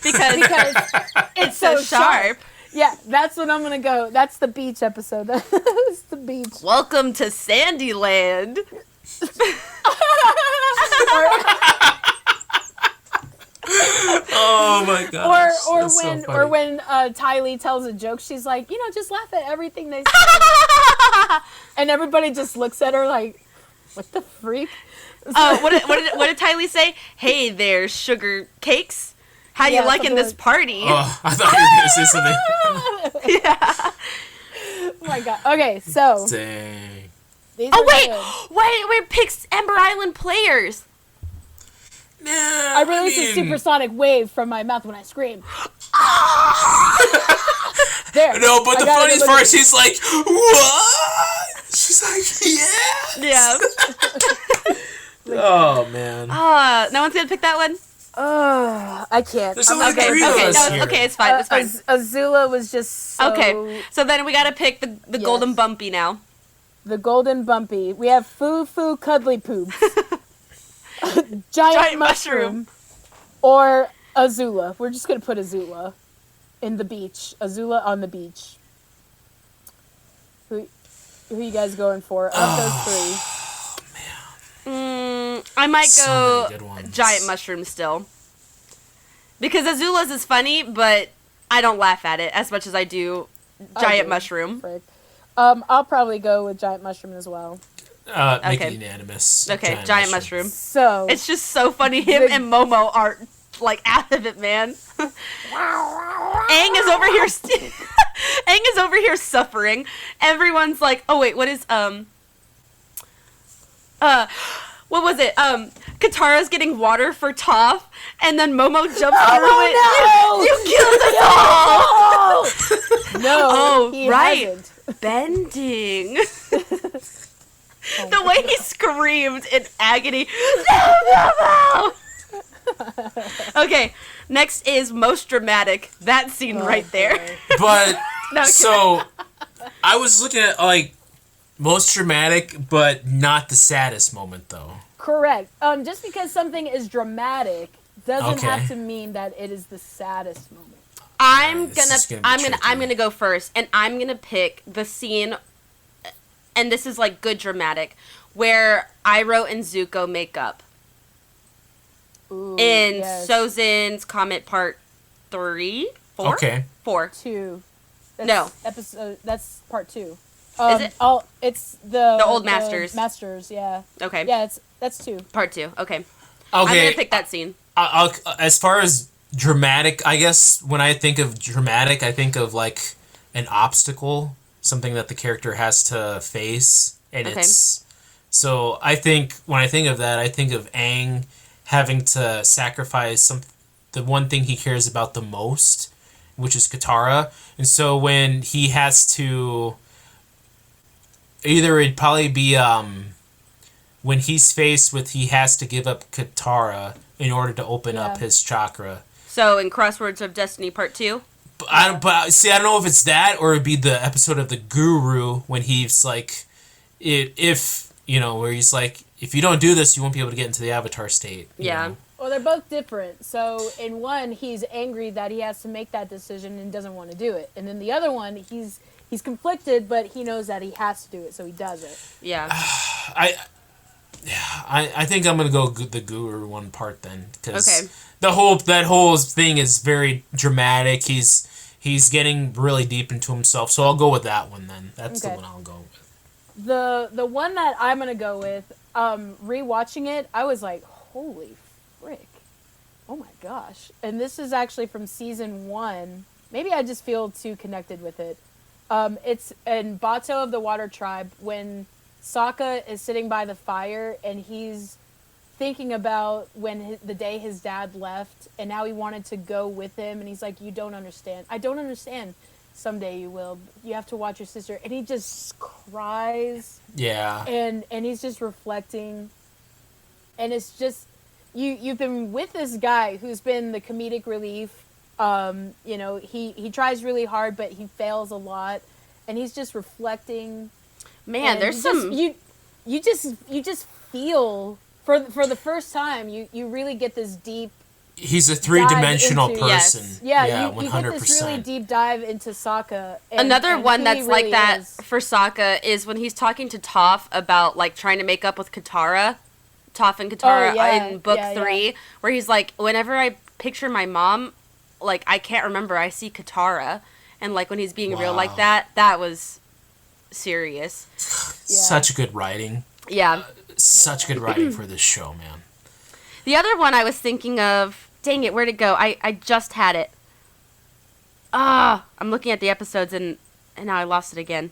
because it's so sharp. Yeah, that's what I'm gonna go. That's the beach episode. That's the beach. Welcome to Sandyland. Oh my god! Or when Ty Lee tells a joke, she's like, just laugh at everything they say, and everybody just looks at her like, what the freak? What did Ty Lee say? Hey there, sugar cakes. How you liking this party? Oh, I thought you were gonna say something. Yeah. Oh my god. Okay, so. Dang. Wait, picks Ember Island players. Nah, I released a supersonic wave from my mouth when I screamed. There. No, but the funniest part, she's like, what? She's like, yeah. Yeah. Oh, man. No one's gonna pick that one? I can't. There's only three of us here. Okay, it's fine. It's fine. Azula was just so... Okay, so then we gotta pick the golden bumpy now. The golden bumpy. We have Foo Foo Cuddly Poops. Giant mushroom. Or Azula. We're just gonna put Azula in the beach. Azula on the beach. Who you guys going for? Of those three. I might go giant mushroom still. Because Azula's is funny, but I don't laugh at it as much as I do giant mushroom. Frick. I'll probably go with giant mushroom as well. Make it unanimous. Okay, giant mushroom. So it's just so funny. Him and Momo are like out of it, man. Aang is over here. Aang is over here suffering. Everyone's like, oh wait, what is what was it? Katara's getting water for Toph, and then Momo jumps through it. No! You killed us all! No, he right. Hasn't. Bending. The way he screamed in agony. No! Okay, next is most dramatic. That scene right there. But, so, I was looking at, like, most dramatic, but not the saddest moment, though. Correct. Just because something is dramatic doesn't have to mean that it is the saddest moment. I'm gonna go first, and I'm gonna pick the scene, and this is like good dramatic, where Iroh and Zuko make up. Ooh, in Sozin's Comet Part 3? 4? Okay. 4. 2. That's Part 2. Is it? It's the Old Masters. Masters, yeah. Okay. Yeah, that's 2. Part 2. Okay. I'm gonna pick that scene. As far as dramatic, I guess when I think of dramatic, I think of like an obstacle, something that the character has to face, and it's so. I think when I think of that, I think of Aang having to sacrifice the one thing he cares about the most, which is Katara, and so when he has to. Either it'd probably be when he's faced with he has to give up Katara in order to open up his chakra. So in Crosswords of Destiny Part 2? I don't know if it's that or it'd be the episode of the Guru when he's like, where he's like, if you don't do this, you won't be able to get into the Avatar state. You know? Well, they're both different. So in one, he's angry that he has to make that decision and doesn't want to do it. And then the other one, he's conflicted, but he knows that he has to do it, so he does it. Yeah. I think I'm gonna go the Guru one part then, because Okay. that whole thing is very dramatic. He's getting really deep into himself, so I'll go with that one then. That's the Okay. one I'll go with. The one that I'm gonna go with, rewatching it, I was like, holy frick. Oh my gosh. And this is actually from season 1. Maybe I just feel too connected with it. It's in Bato of the Water Tribe when Sokka is sitting by the fire and he's thinking about when the day his dad left and how he wanted to go with him, and he's like, you don't understand. I don't understand. Someday you will. You have to watch your sister. And he just cries. Yeah. And he's just reflecting. And it's just, you've been with this guy who's been the comedic relief. You know, he tries really hard, but he fails a lot. And he's just reflecting. Man, And there's some... you just feel, for the first time, you really get this deep He's a three-dimensional into- person. Yes. Yeah, you 100%. get this really deep dive into Sokka. Another and one who that's he like really that is. for Sokka is when he's talking to Toph about like trying to make up with Katara. Toph and Katara in book 3, where he's like, whenever I picture my mom, like I can't remember, I see Katara, and like when he's being real like Wow. that was serious. Such good writing. Yeah. Such good writing for this show, man. The other one I was thinking of, dang it, where'd it go? I just had it. I'm looking at the episodes and now I lost it again.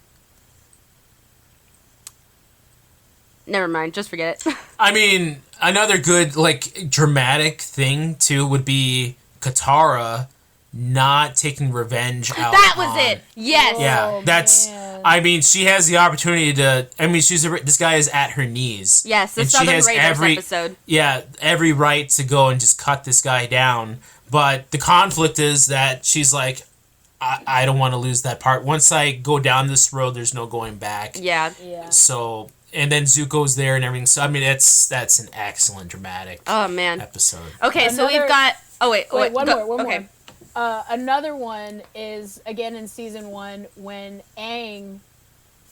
Never mind, just forget it. I mean, another good, like, dramatic thing, too, would be Katara not taking revenge out That was on- it. Yes. Yeah, Oh, that's... man. I mean, she has the opportunity to... I mean, this guy is at her knees. Yes, the and she Southern has Raiders episode. Yeah, every right to go and just cut this guy down. But the conflict is that she's like, I don't want to lose that part. Once I go down this road, there's no going back. Yeah. Yeah. So... And then Zuko's there and everything. So, I mean, that's an excellent dramatic Oh, man. episode. Okay, so Another- we've got... Oh, wait. One go. more. Okay. Another one is, again, in season 1, when Aang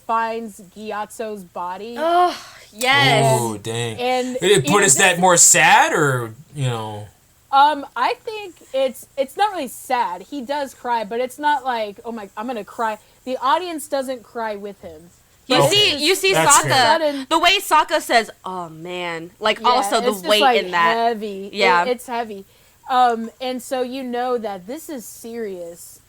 finds Gyatso's body. Oh, yes. Oh, dang. And But is that more sad or, you know... I think it's not really sad. He does cry, but it's not like, oh my, I'm gonna cry. The audience doesn't cry with him. You Okay. see That's Sokka, fair. the way Sokka says, oh, man. Like, Yeah, also the it's just, weight like, in that. Heavy. Yeah. It's heavy. And so you know that this is serious.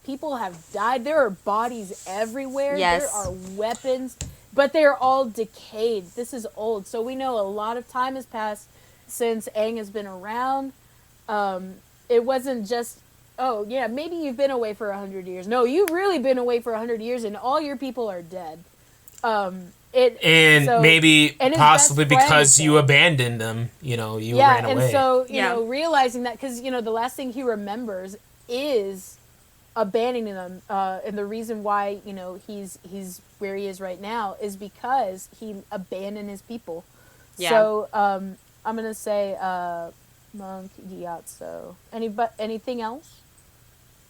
People have died. There are bodies everywhere. Yes. There are weapons, but they're all decayed. This is old. So we know a lot of time has passed since Aang has been around. It wasn't just, oh, yeah, maybe you've been away for 100 years. No, you've really been away for 100 years, and all your people are dead. And So- maybe and his possibly best friend because is you dead. abandoned them, you know, you Yeah, ran and away. so, you Yeah. know, realizing that, because, you know, the last thing he remembers is abandoning them. And the reason why, you know, he's where he is right now is because he abandoned his people. Yeah. So, I'm going to say, Monk Gyatso. Anything else?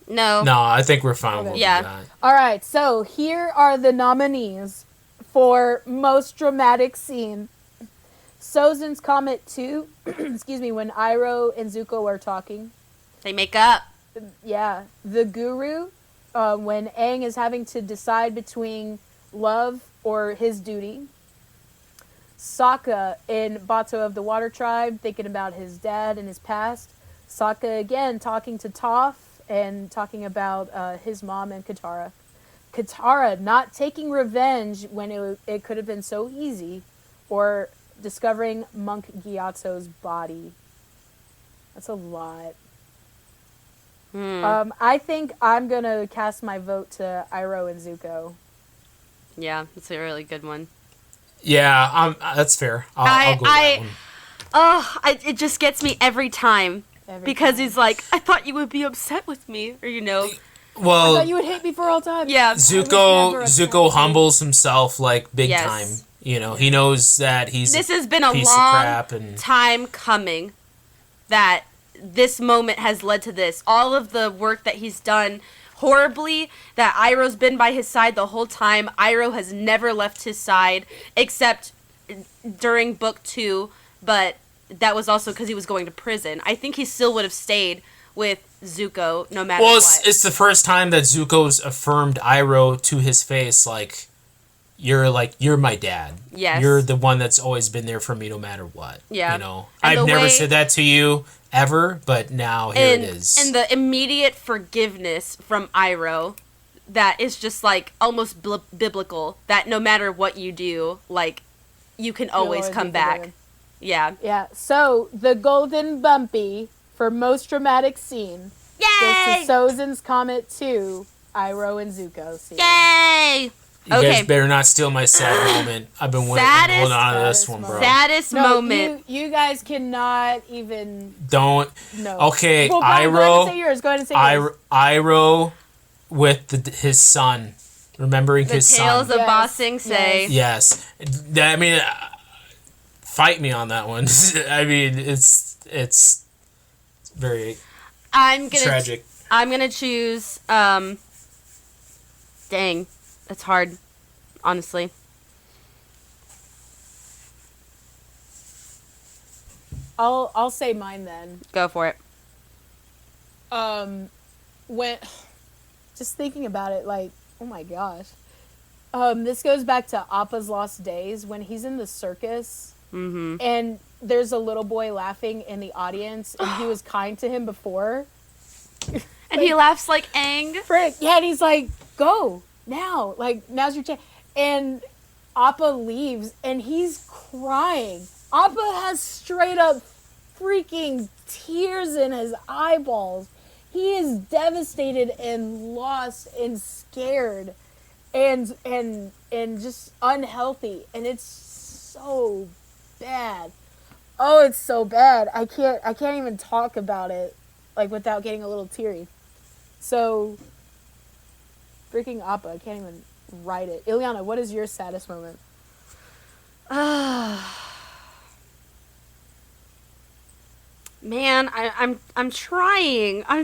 No. No, I think we're fine with what Yeah. we got. All right, so here are the nominees for most dramatic scene. Sozin's Comet 2, excuse me, when Iroh and Zuko are talking. They make up. Yeah, The Guru, when Aang is having to decide between love or his duty. Sokka in Bato of the Water Tribe, thinking about his dad and his past. Sokka again talking to Toph and talking about his mom and Katara. Katara not taking revenge when it could have been so easy, or discovering Monk Gyatso's body. That's a lot. I think I'm gonna cast my vote to Iroh and Zuko. Yeah, it's a really good one. Yeah, that's fair. I'll go with that one. Oh, it just gets me every time. Every Because time. he's like, I thought you would be upset with me. Or, you know. I Well, thought you would hate me for all time. Yeah. Zuko humbles himself like big Yes. time. You know, he knows that he's This a has been a piece of long crap and time coming. that this moment has led to this. All of the work that he's done horribly, that Iroh's been by his side the whole time. Iroh has never left his side, except during book 2, but that was also because he was going to prison. I think he still would have stayed with Zuko no matter what. It's the first time that Zuko's affirmed Iroh to his face, you're my dad. Yes. You're the one that's always been there for me no matter what. Yeah. You know, And I've never said that to you ever, but now here it is. And the immediate forgiveness from Iroh that is just almost biblical, that no matter what you do, you can always come back. Yeah. Yeah. So the golden bumpy for most dramatic scene Yay! goes to Sozin's comment to Iroh and Zuko scene. Yay! You guys better not steal my sad moment. I've been holding on to this one, bro. Saddest moment. You guys cannot even. Don't. No. Okay, well, Iroh. Go ahead and say yours. Go ahead and say yours. Iroh with his son. Remembering his son. The tales of Ba Sing Se. Yes. I mean, fight me on that one. I mean, it's very tragic. I'm gonna choose. Dang, that's hard. Honestly. I'll say mine then. Go for it. When just thinking about it, oh my gosh. This goes back to Appa's Lost Days when he's in the circus. Mm-hmm. And there's a little boy laughing in the audience, and he was kind to him before. And he laughs like Aang. Frick. Yeah, and he's like, go, now. Now's your chance. And Appa leaves, and he's crying. Appa has straight up freaking tears in his eyeballs. He is devastated and lost and scared and just unhealthy. And it's so bad. Oh, it's so bad. I can't even talk about it without getting a little teary. So freaking Appa, I can't even write it. Ileana, what is your saddest moment? Man, I'm trying. I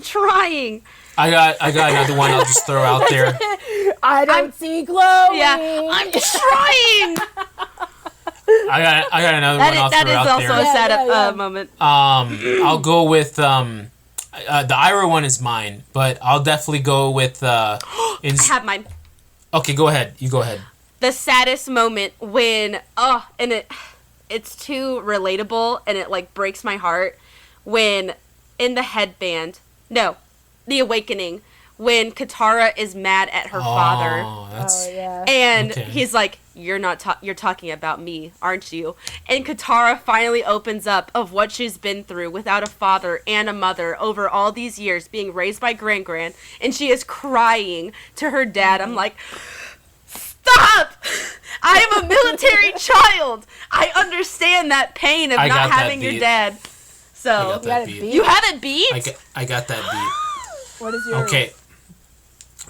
got another one I'll just throw out there. I don't see glowing. Yeah, I'm trying. I got another one I'll throw out there. That is also a sad moment. I'll go with the Iroh one is mine, but I'll definitely go with I have mine. Okay, go ahead. You go ahead. The saddest moment when and it's too relatable and it breaks my heart when in the headband. No, the awakening when Katara is mad at her father. Yeah. And he's like, you're talking about me, aren't you? And Katara finally opens up of what she's been through without a father and a mother over all these years, being raised by Gran, and she is crying to her dad. I'm like, stop! I am a military child. I understand that pain of not having your dad. So you have it beat? I got that beat. What is yours? Okay.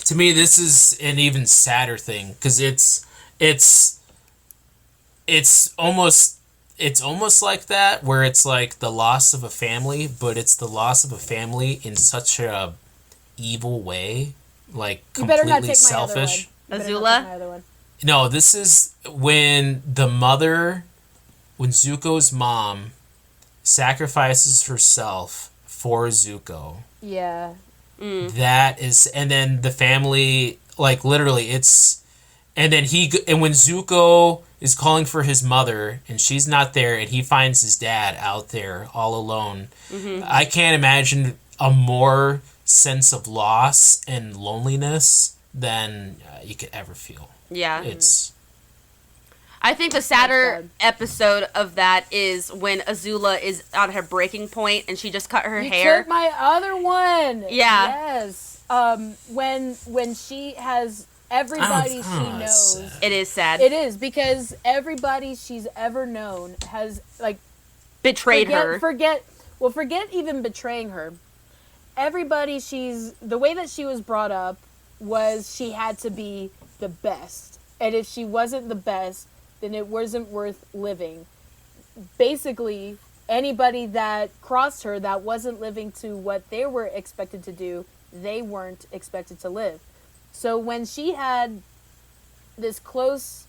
To me, this is an even sadder thing because it's almost like that where it's like the loss of a family, but it's the loss of a family in such a evil way, completely selfish. Azula? No, this is when Zuko's mom sacrifices herself for Zuko. Yeah. That is, and then the family, literally, it's, and then when Zuko is calling for his mother, and she's not there, and he finds his dad out there all alone, I can't imagine a more sense of loss and loneliness than you could ever feel. Yeah. It's... I think the sadder episode of that is when Azula is at her breaking point and she just cut her hair. You took my other one. Yeah. Yes. When she has everybody she knows. Sad. It is sad. It is because everybody she's ever known has betrayed her. Forget even betraying her. Everybody the way that she was brought up was she had to be the best. And if she wasn't the best, then it wasn't worth living. Basically, anybody that crossed her that wasn't living to what they were expected to do, they weren't expected to live. So when she had this close,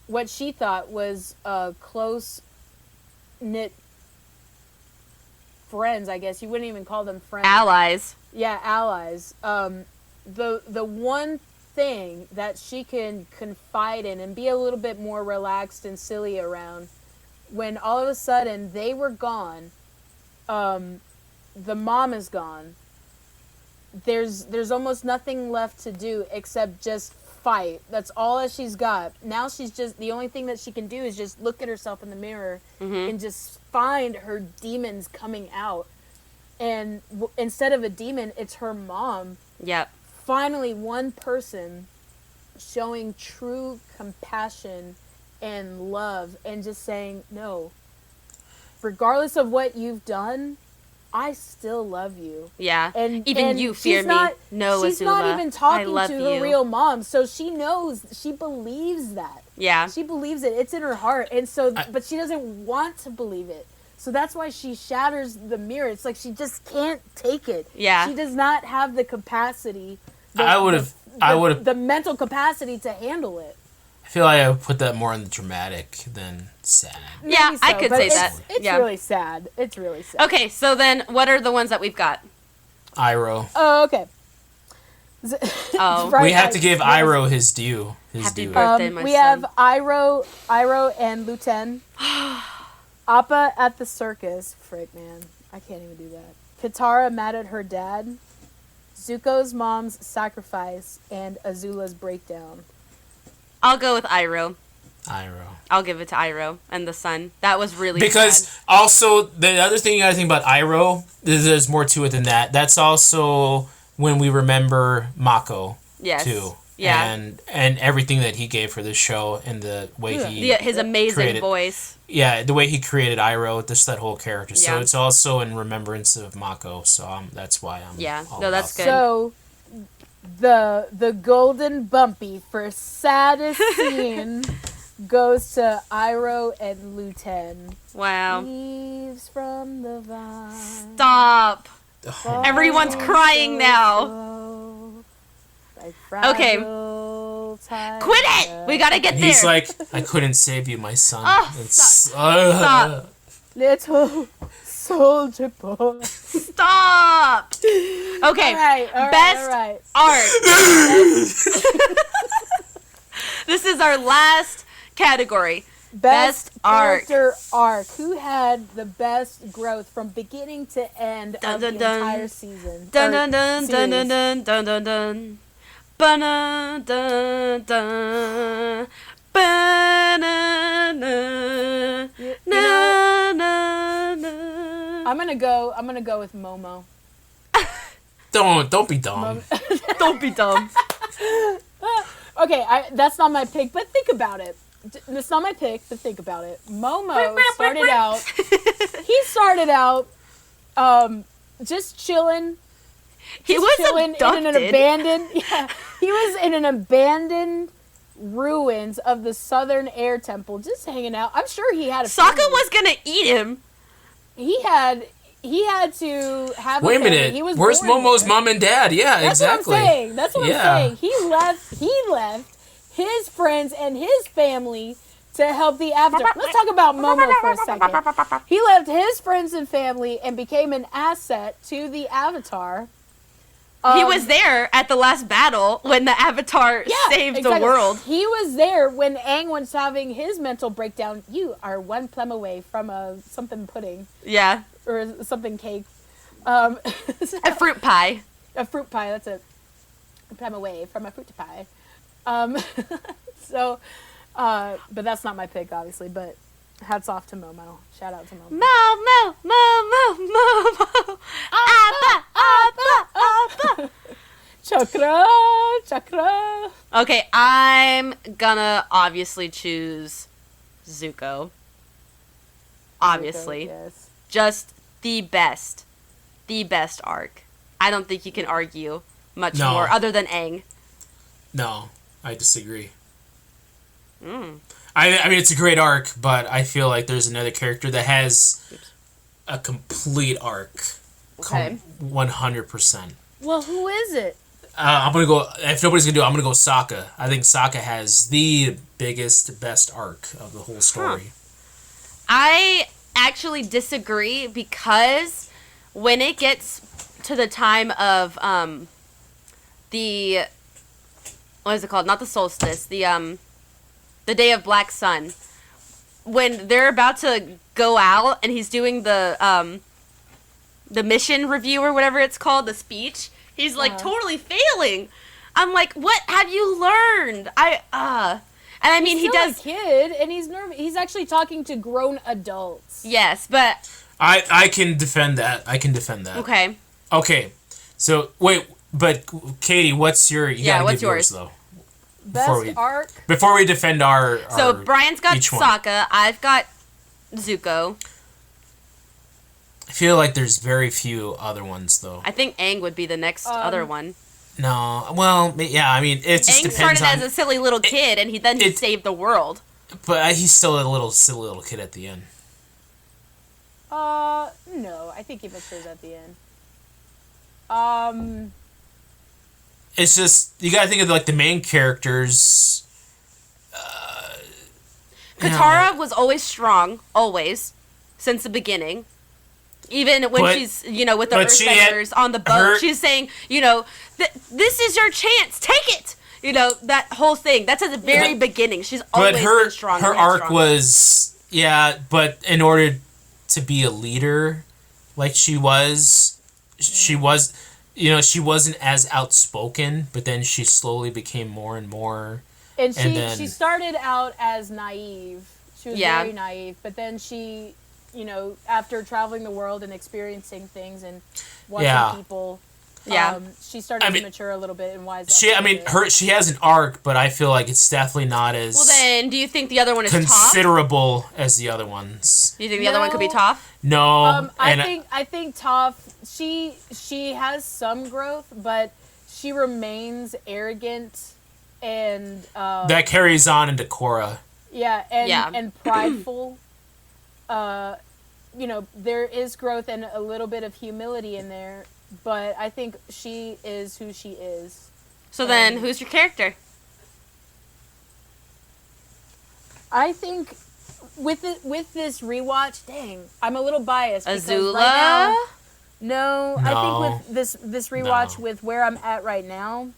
what she thought was close knit friends, I guess you wouldn't even call them friends. Allies. Yeah, allies. The one thing that she can confide in and be a little bit more relaxed and silly around, when all of a sudden they were gone, the mom is gone. There's almost nothing left to do except just fight. That's all that she's got. Now she's just, the only thing that she can do is just look at herself in the mirror and just find her demons coming out. And instead of a demon, it's her mom. Yep. Finally, one person showing true compassion and love and just saying, no, regardless of what you've done, I still love you. Yeah. And even you fear me. No, she's Azula, not even talking I to love her real mom, so she knows, she believes that. Yeah. She believes it. It's in her heart. And so, but she doesn't want to believe it. So that's why she shatters the mirror. It's like she just can't take it. Yeah. She does not have the capacity. The mental capacity to handle it. I feel like I would put that more in the dramatic than sad. Yeah, Maybe I could but say that. It's Yeah. really sad. It's really sad. Okay, so then what are the ones that we've got? Iroh. Oh, okay. Oh. Right, We have to give Iroh his due. Happy birthday, my we son. have Iroh and Luten. Appa at the circus. Frick, man. I can't even do that. Katara mad at her dad. Zuko's mom's sacrifice. And Azula's breakdown. I'll go with Iroh. Iroh. I'll give it to Iroh and the sun. That was really Because sad. also, the other thing you gotta think about Iroh, there's more to it than that. That's also when we remember Mako, Yes. too. Yeah. And everything that he gave for the show and the way His amazing created, voice. Yeah, the way he created Iroh, just that whole character. So Yeah. it's also in remembrance of Mako. So that's why I'm all no, that's about good. So, the golden bumpy for saddest scene goes to Iroh and Luten. Wow. Leaves from the vine. Stop. Oh, Everyone's God. crying now. Like Okay. Quit it! We gotta get there. He's like, I couldn't save you, my son. Oh, Stop. Little soldier boy. Stop. Okay. All right, Best all right. art. This is our last category. Best arc. character arc. Who had the best growth from beginning to end Dun, of dun, the dun. entire season? Dun or dun dun dun dun series? dun dun dun dun. Ba-na, dun dun. Ba-na, na, You na, know, na, na. I'm gonna go with Momo. Don't be dumb. Don't be dumb. Okay, that's not my pick, but think about it. It's not my pick, but think about it. Momo started out. He started out, just chilling. He was chilling abducted. in an abandoned. Yeah, he was in an abandoned ruins of the Southern Air Temple, just hanging out. I'm sure he had a. Sokka family. was gonna eat him. He had to have. Wait a family. minute. He was Where's born Momo's there. mom and dad? Yeah, That's exactly. what I'm saying. That's what Yeah. I'm saying. He left his friends and his family to help the Avatar. Let's talk about Momo for a second. He left his friends and family and became an asset to the Avatar. He was there at the last battle when the Avatar saved the world. He was there when Aang was having his mental breakdown. You are one plum away from a something pudding Yeah. or something cake. A fruit pie. A fruit pie. That's it. A plum away from a fruit pie. But that's not my pick, obviously. But hats off to Momo. Shout out to Momo. Momo, Momo, Momo. Appa, Appa, Appa. Chakra. Okay, I'm gonna obviously choose Zuko. Obviously. Yes. Just the best arc. I don't think you can argue much No. more other than Aang. No, I disagree. Mm. I mean, it's a great arc, but I feel like there's another character that has a complete arc. Okay. 100%. Well, who is it? I'm gonna go. If nobody's gonna do it, I'm gonna go Sokka. I think Sokka has the biggest, best arc of the whole story. I actually disagree because when it gets to the time of the what is it called? Not the solstice. The day of Black Sun. When they're about to go out and he's doing the mission review or whatever it's called, the speech. He's like totally failing. I'm like, what have you learned? And I mean, He's he does. a kid, and he's nervous. He's actually talking to grown adults. Yes, but I can defend that. okay. Okay. So wait, but Katie, what's your? You gotta what's give yours yours? though. Best arc. Before we defend our So Brian's got each one. Sokka. I've got Zuko. I feel like there's very few other ones though. I think Aang would be the next other one. No, well, yeah. I mean, it just Aang depends started on. as a silly little kid, and he saved the world. But he's still a silly little kid at the end. No, I think he matures at the end. It's just you gotta think of like the main characters. Katara was always strong, always, since the beginning. Even when she's, with the Earthbenders on the boat, she's saying, this is your chance, take it! That whole thing. That's at the very beginning. She's always been strong. Her arc was, but in order to be a leader, like she wasn't as outspoken, but then she slowly became more and more. And she started out as naive. She was very naive, but then she, after traveling the world and experiencing things and watching people, she started to mature a little bit and wise up. She has an arc, but I feel like it's definitely not as well. Then, do you think the other one is considerable as the other ones? Do you think the other one could be Toph? No, I think Toph. She has some growth, but she remains arrogant and that carries on into Korra. And prideful. There is growth and a little bit of humility in there, but I think she is who she is. So then, who's your character? I think with this rewatch, dang, I'm a little biased. Azula? Right now, no, I think with this rewatch with where I'm at right now,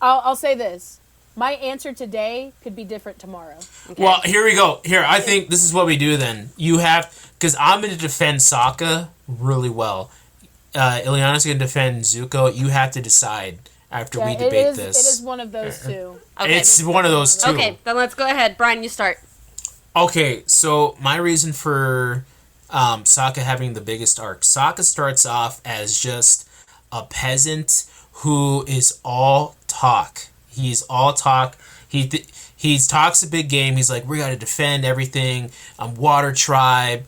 I'll say this. My answer today could be different tomorrow. Okay. Well, here we go. I think this is what we do then. You have... Because I'm going to defend Sokka really well. Ileana's going to defend Zuko. You have to decide after we debate this. It is one of those two. Okay. It's one of those two. Okay, then let's go ahead. Brian, you start. Okay, so my reason for Sokka having the biggest arc. Sokka starts off as just a peasant who is all talk. He's all talk. He talks a big game. He's like, we got to defend everything. Water tribe.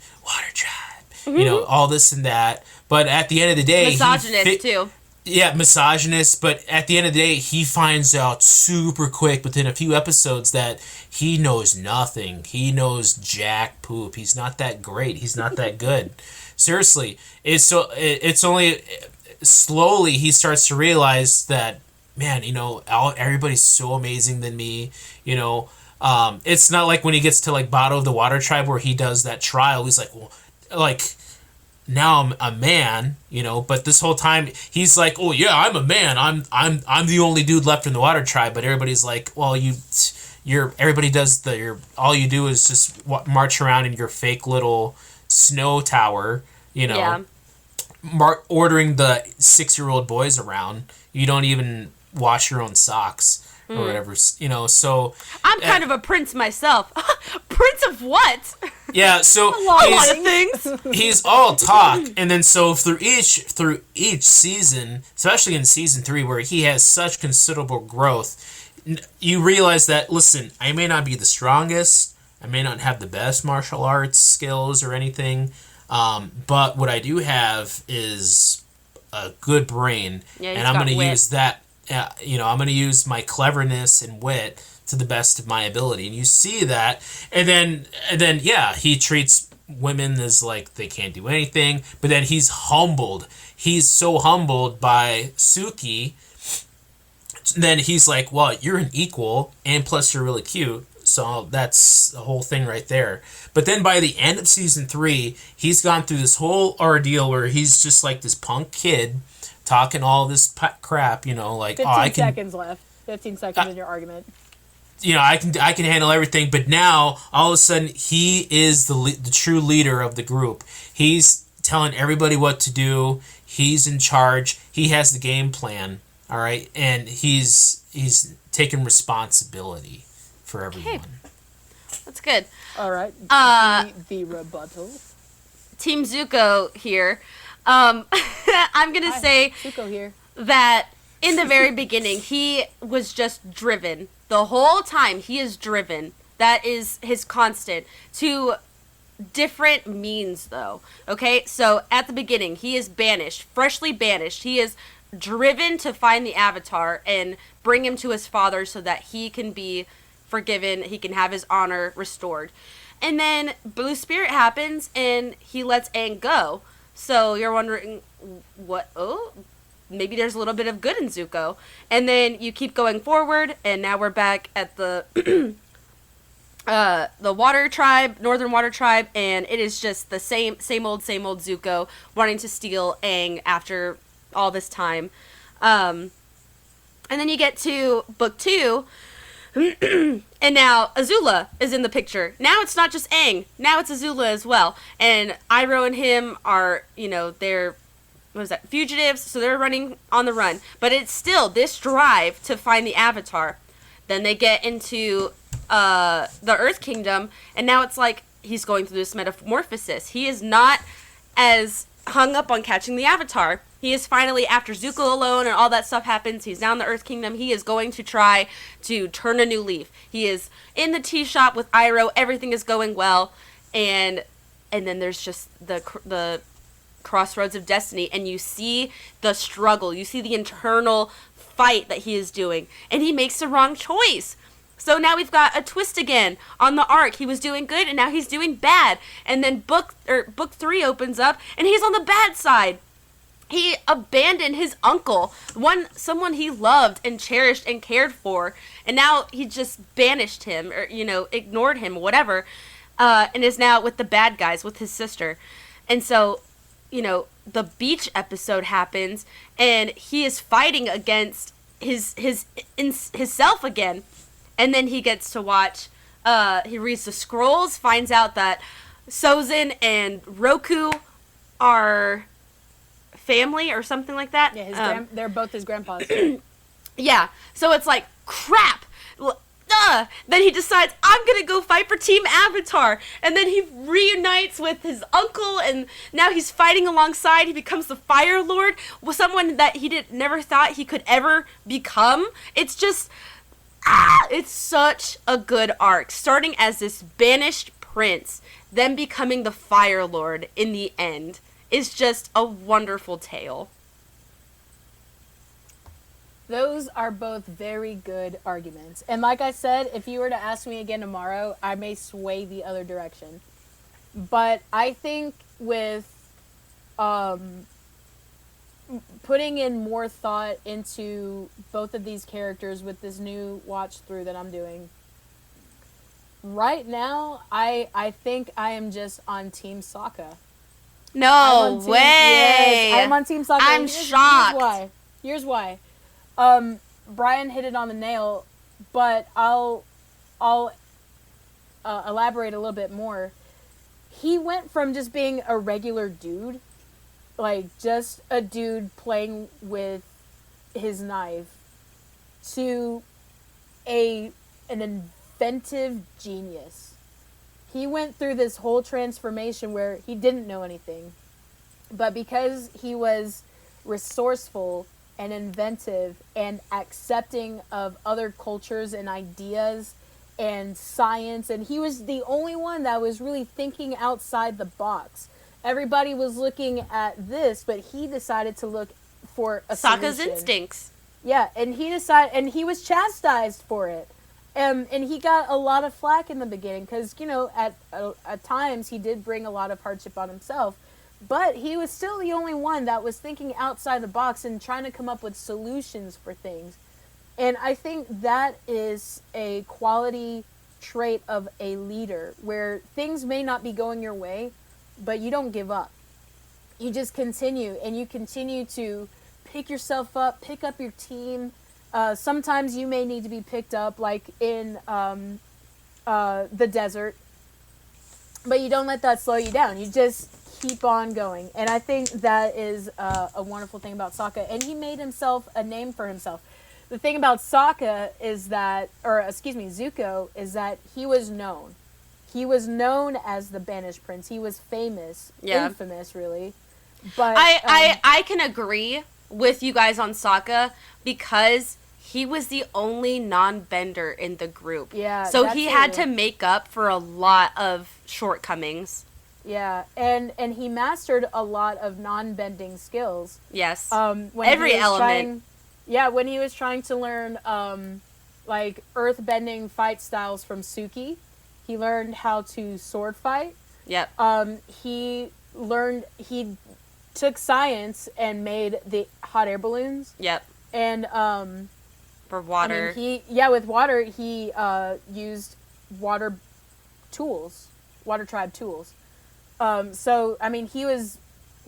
All this and that. But at the end of the day, misogynist too. Yeah, misogynist. But at the end of the day, he finds out super quick within a few episodes that he knows nothing. He knows jack poop. He's not that great. He's not that good. Seriously, it's only slowly he starts to realize that. Man, everybody's so amazing than me. It's not like when he gets to like Botto of the Water Tribe where he does that trial. He's like, well, now I'm a man, But this whole time he's like, oh yeah, I'm a man. I'm the only dude left in the Water Tribe. But everybody's like, well, everybody does all you do is just march around in your fake little snow tower, ordering the 6-year-old boys around. You don't even wash your own socks or whatever, so... I'm kind of a prince myself. Prince of what? Yeah, so... a lot of things. He's all talk, and then so through each season, especially in season 3, where he has such considerable growth, you realize that, listen, I may not be the strongest, I may not have the best martial arts skills or anything, but what I do have is a good brain, and I'm going to use that. I'm going to use my cleverness and wit to the best of my ability, and you see that. And then, he treats women is like they can't do anything. But then he's humbled. He's so humbled by Suki. Then he's like, well, you're an equal, and plus you're really cute. So that's the whole thing right there. But then by the end of season 3, he's gone through this whole ordeal where he's just like this punk kid talking all this crap, like 15 seconds left. 15 seconds in your argument. I can handle everything. But now all of a sudden he is the true leader of the group. He's telling everybody what to do. He's in charge. He has the game plan. All right, and he's taking responsibility for everyone. Okay. That's good. All right. The rebuttal. Team Zuko here. I'm gonna say Zuko here. that in the very beginning he was just driven the whole time. He is driven. That is his constant to different means, though. Okay, so at the beginning he is banished, freshly banished. He is driven to find the Avatar and bring him to his father so that he can be forgiven, he can have his honor restored. And then Blue Spirit happens and he lets Aang go. So you're wondering, what? Oh, maybe there's a little bit of good in Zuko. And then you keep going forward, and now we're back at the the Water Tribe, Northern Water Tribe, and it is just the same old Zuko wanting to steal Aang after all this time. And then you get to book 2, and now Azula is in the picture. Now it's not just Aang. Now it's Azula as well. And Iroh and him are, they're, fugitives, so they're running on the run. But it's still this drive to find the Avatar. Then they get into the Earth Kingdom, and now it's like he's going through this metamorphosis. He is not as hung up on catching the Avatar. He is finally, after Zuko alone and all that stuff happens, he's now in the Earth Kingdom. He is going to try to turn a new leaf. He is in the tea shop with Iroh. Everything is going well. And then there's just the crossroads of destiny. And you see the struggle. You see the internal fight that he is doing. And he makes the wrong choice. So now we've got a twist again on the arc. He was doing good and now he's doing bad. And then book 3 opens up and he's on the bad side. He abandoned his uncle, someone he loved and cherished and cared for, and now he just banished him or ignored him, whatever, and is now with the bad guys with his sister. And so, the beach episode happens, and he is fighting against his self again, and then he gets to watch. He reads the scrolls, finds out that Sozin and Roku are family or something like that. Yeah, they're both his grandpas. Yeah, so it's like, crap. Then he decides, I'm gonna go fight for Team Avatar, and then he reunites with his uncle, and now he's fighting alongside. He becomes the Fire Lord, with someone that he never thought he could ever become. It's just, it's such a good arc, starting as this banished prince, then becoming the Fire Lord in the end. Is just a wonderful tale. Those are both very good arguments. And like I said, if you were to ask me again tomorrow, I may sway the other direction. But I think with putting in more thought into both of these characters with this new watch through that I'm doing, right now, I think I am just on Team Sokka. No way! Yes, I'm on Team Sokka. I'm shocked. Here's why. Brian hit it on the nail, but I'll elaborate a little bit more. He went from just being a regular dude, like just a dude playing with his knife, to an inventive genius. He went through this whole transformation where he didn't know anything, but because he was resourceful and inventive and accepting of other cultures and ideas and science, and he was the only one that was really thinking outside the box. Everybody was looking at this, but he decided to look for a Sokka's solution. instincts. Yeah, and he decided, and he was chastised for it. And he got a lot of flack in the beginning because, you know, at times he did bring a lot of hardship on himself. But he was still the only one that was thinking outside the box and trying to come up with solutions for things. And I think that is a quality trait of a leader, where things may not be going your way, but you don't give up. You just continue, and you continue to pick yourself up, pick up your team. Sometimes you may need to be picked up, like in the desert. But you don't let that slow you down. You just keep on going. And I think that is a wonderful thing about Sokka. And he made himself a name for himself. The thing about Sokka is that, Zuko, is that he was known. He was known as the Banished Prince. He was famous, infamous, really. But I can agree with you guys on Sokka because he was the only non-bender in the group. Yeah. So he had to make up for a lot of shortcomings. Yeah, and he mastered a lot of non-bending skills. Yes. When every element. When he was trying to learn like earth-bending fight styles from Suki, he learned how to sword fight. Yep. He took science and made the hot air balloons. Yep. And for water. With water he used water tribe tools. So I mean, he was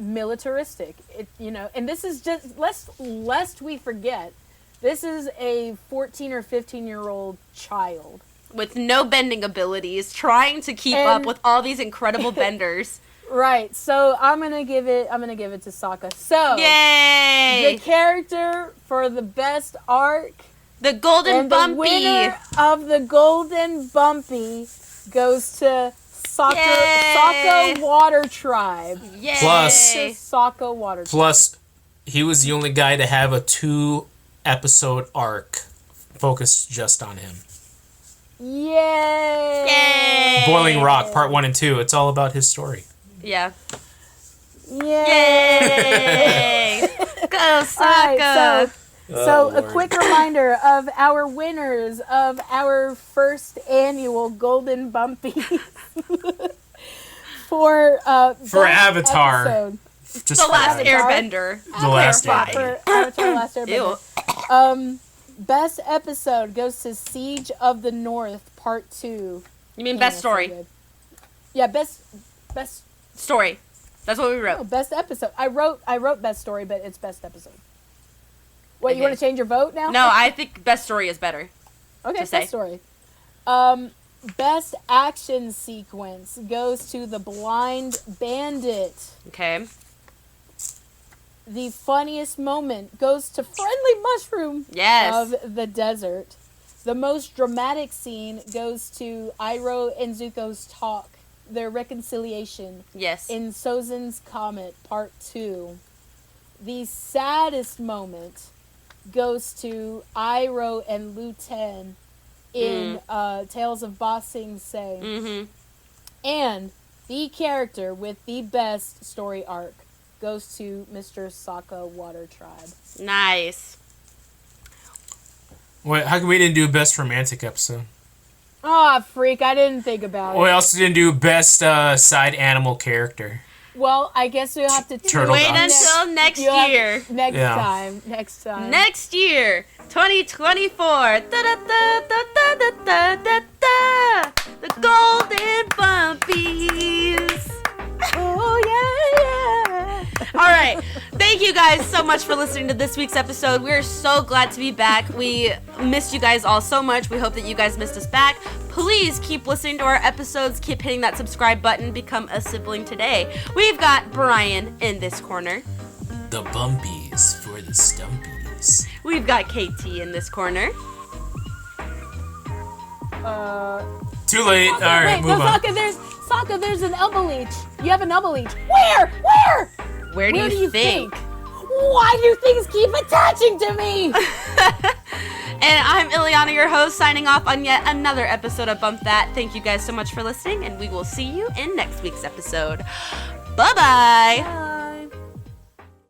militaristic, and this is just lest we forget, this is a 14 or 15-year-old child with no bending abilities, trying to keep up with all these incredible benders. Right. So I'm gonna give it to Sokka. So yay! The character for the best arc, the Golden Bumpy, the winner of the Golden Bumpy goes to Sokka Water Tribe. Yay! Sokka Water Tribe. Plus, he was the only guy to have a 2-episode arc focused just on him. Yay! Yay! Boiling Rock, Part 1 and 2. It's all about his story. Yeah. Yay! Go Sokka! So a quick reminder of our winners of our first annual Golden Bumpy for Avatar. Episode. Just the Last Airbender. The Last Airbender. For Avatar Last Airbender. Ew. Best episode goes to Siege of the North Part 2. You mean best story? Yeah, best story. That's what we wrote. No, best episode. I wrote best story, but it's best episode. What, you want to change your vote now? No, I think best story is better. Okay, best story. Best action sequence goes to The Blind Bandit. Okay. The funniest moment goes to Friendly Mushroom of the Desert. The most dramatic scene goes to Iroh and Zuko's talk, their reconciliation. Yes. In Sozin's Comet, Part 2. The saddest moment goes to Iroh and Lu Ten in Tales of Ba Sing Se. Mm-hmm. And the character with the best story arc goes to Mr. Sokka Water Tribe. Nice. Wait, how come we didn't do best romantic episode? Ah, freak, I didn't think about it. We also didn't do best side animal character. Well, I guess we'll have to wait until next year. Next time. Next year, 2024. The Golden Bumpies. Oh yeah. All right. Thank you guys so much for listening to this week's episode. We're so glad to be back. We missed you guys all so much. We hope that you guys missed us back. Please keep listening to our episodes. Keep hitting that subscribe button. Become a sibling today. We've got Brian in this corner. The Bumpies for the Stumpies. We've got KT in this corner. Too late. All right, move on. Sokka, there's an elbow leech. You have an elbow leech. Where? Where do you think? Why do things keep attaching to me? And I'm Ileana, your host, signing off on yet another episode of Bump That. Thank you guys so much for listening, and we will see you in next week's episode. Bye-bye. Bye.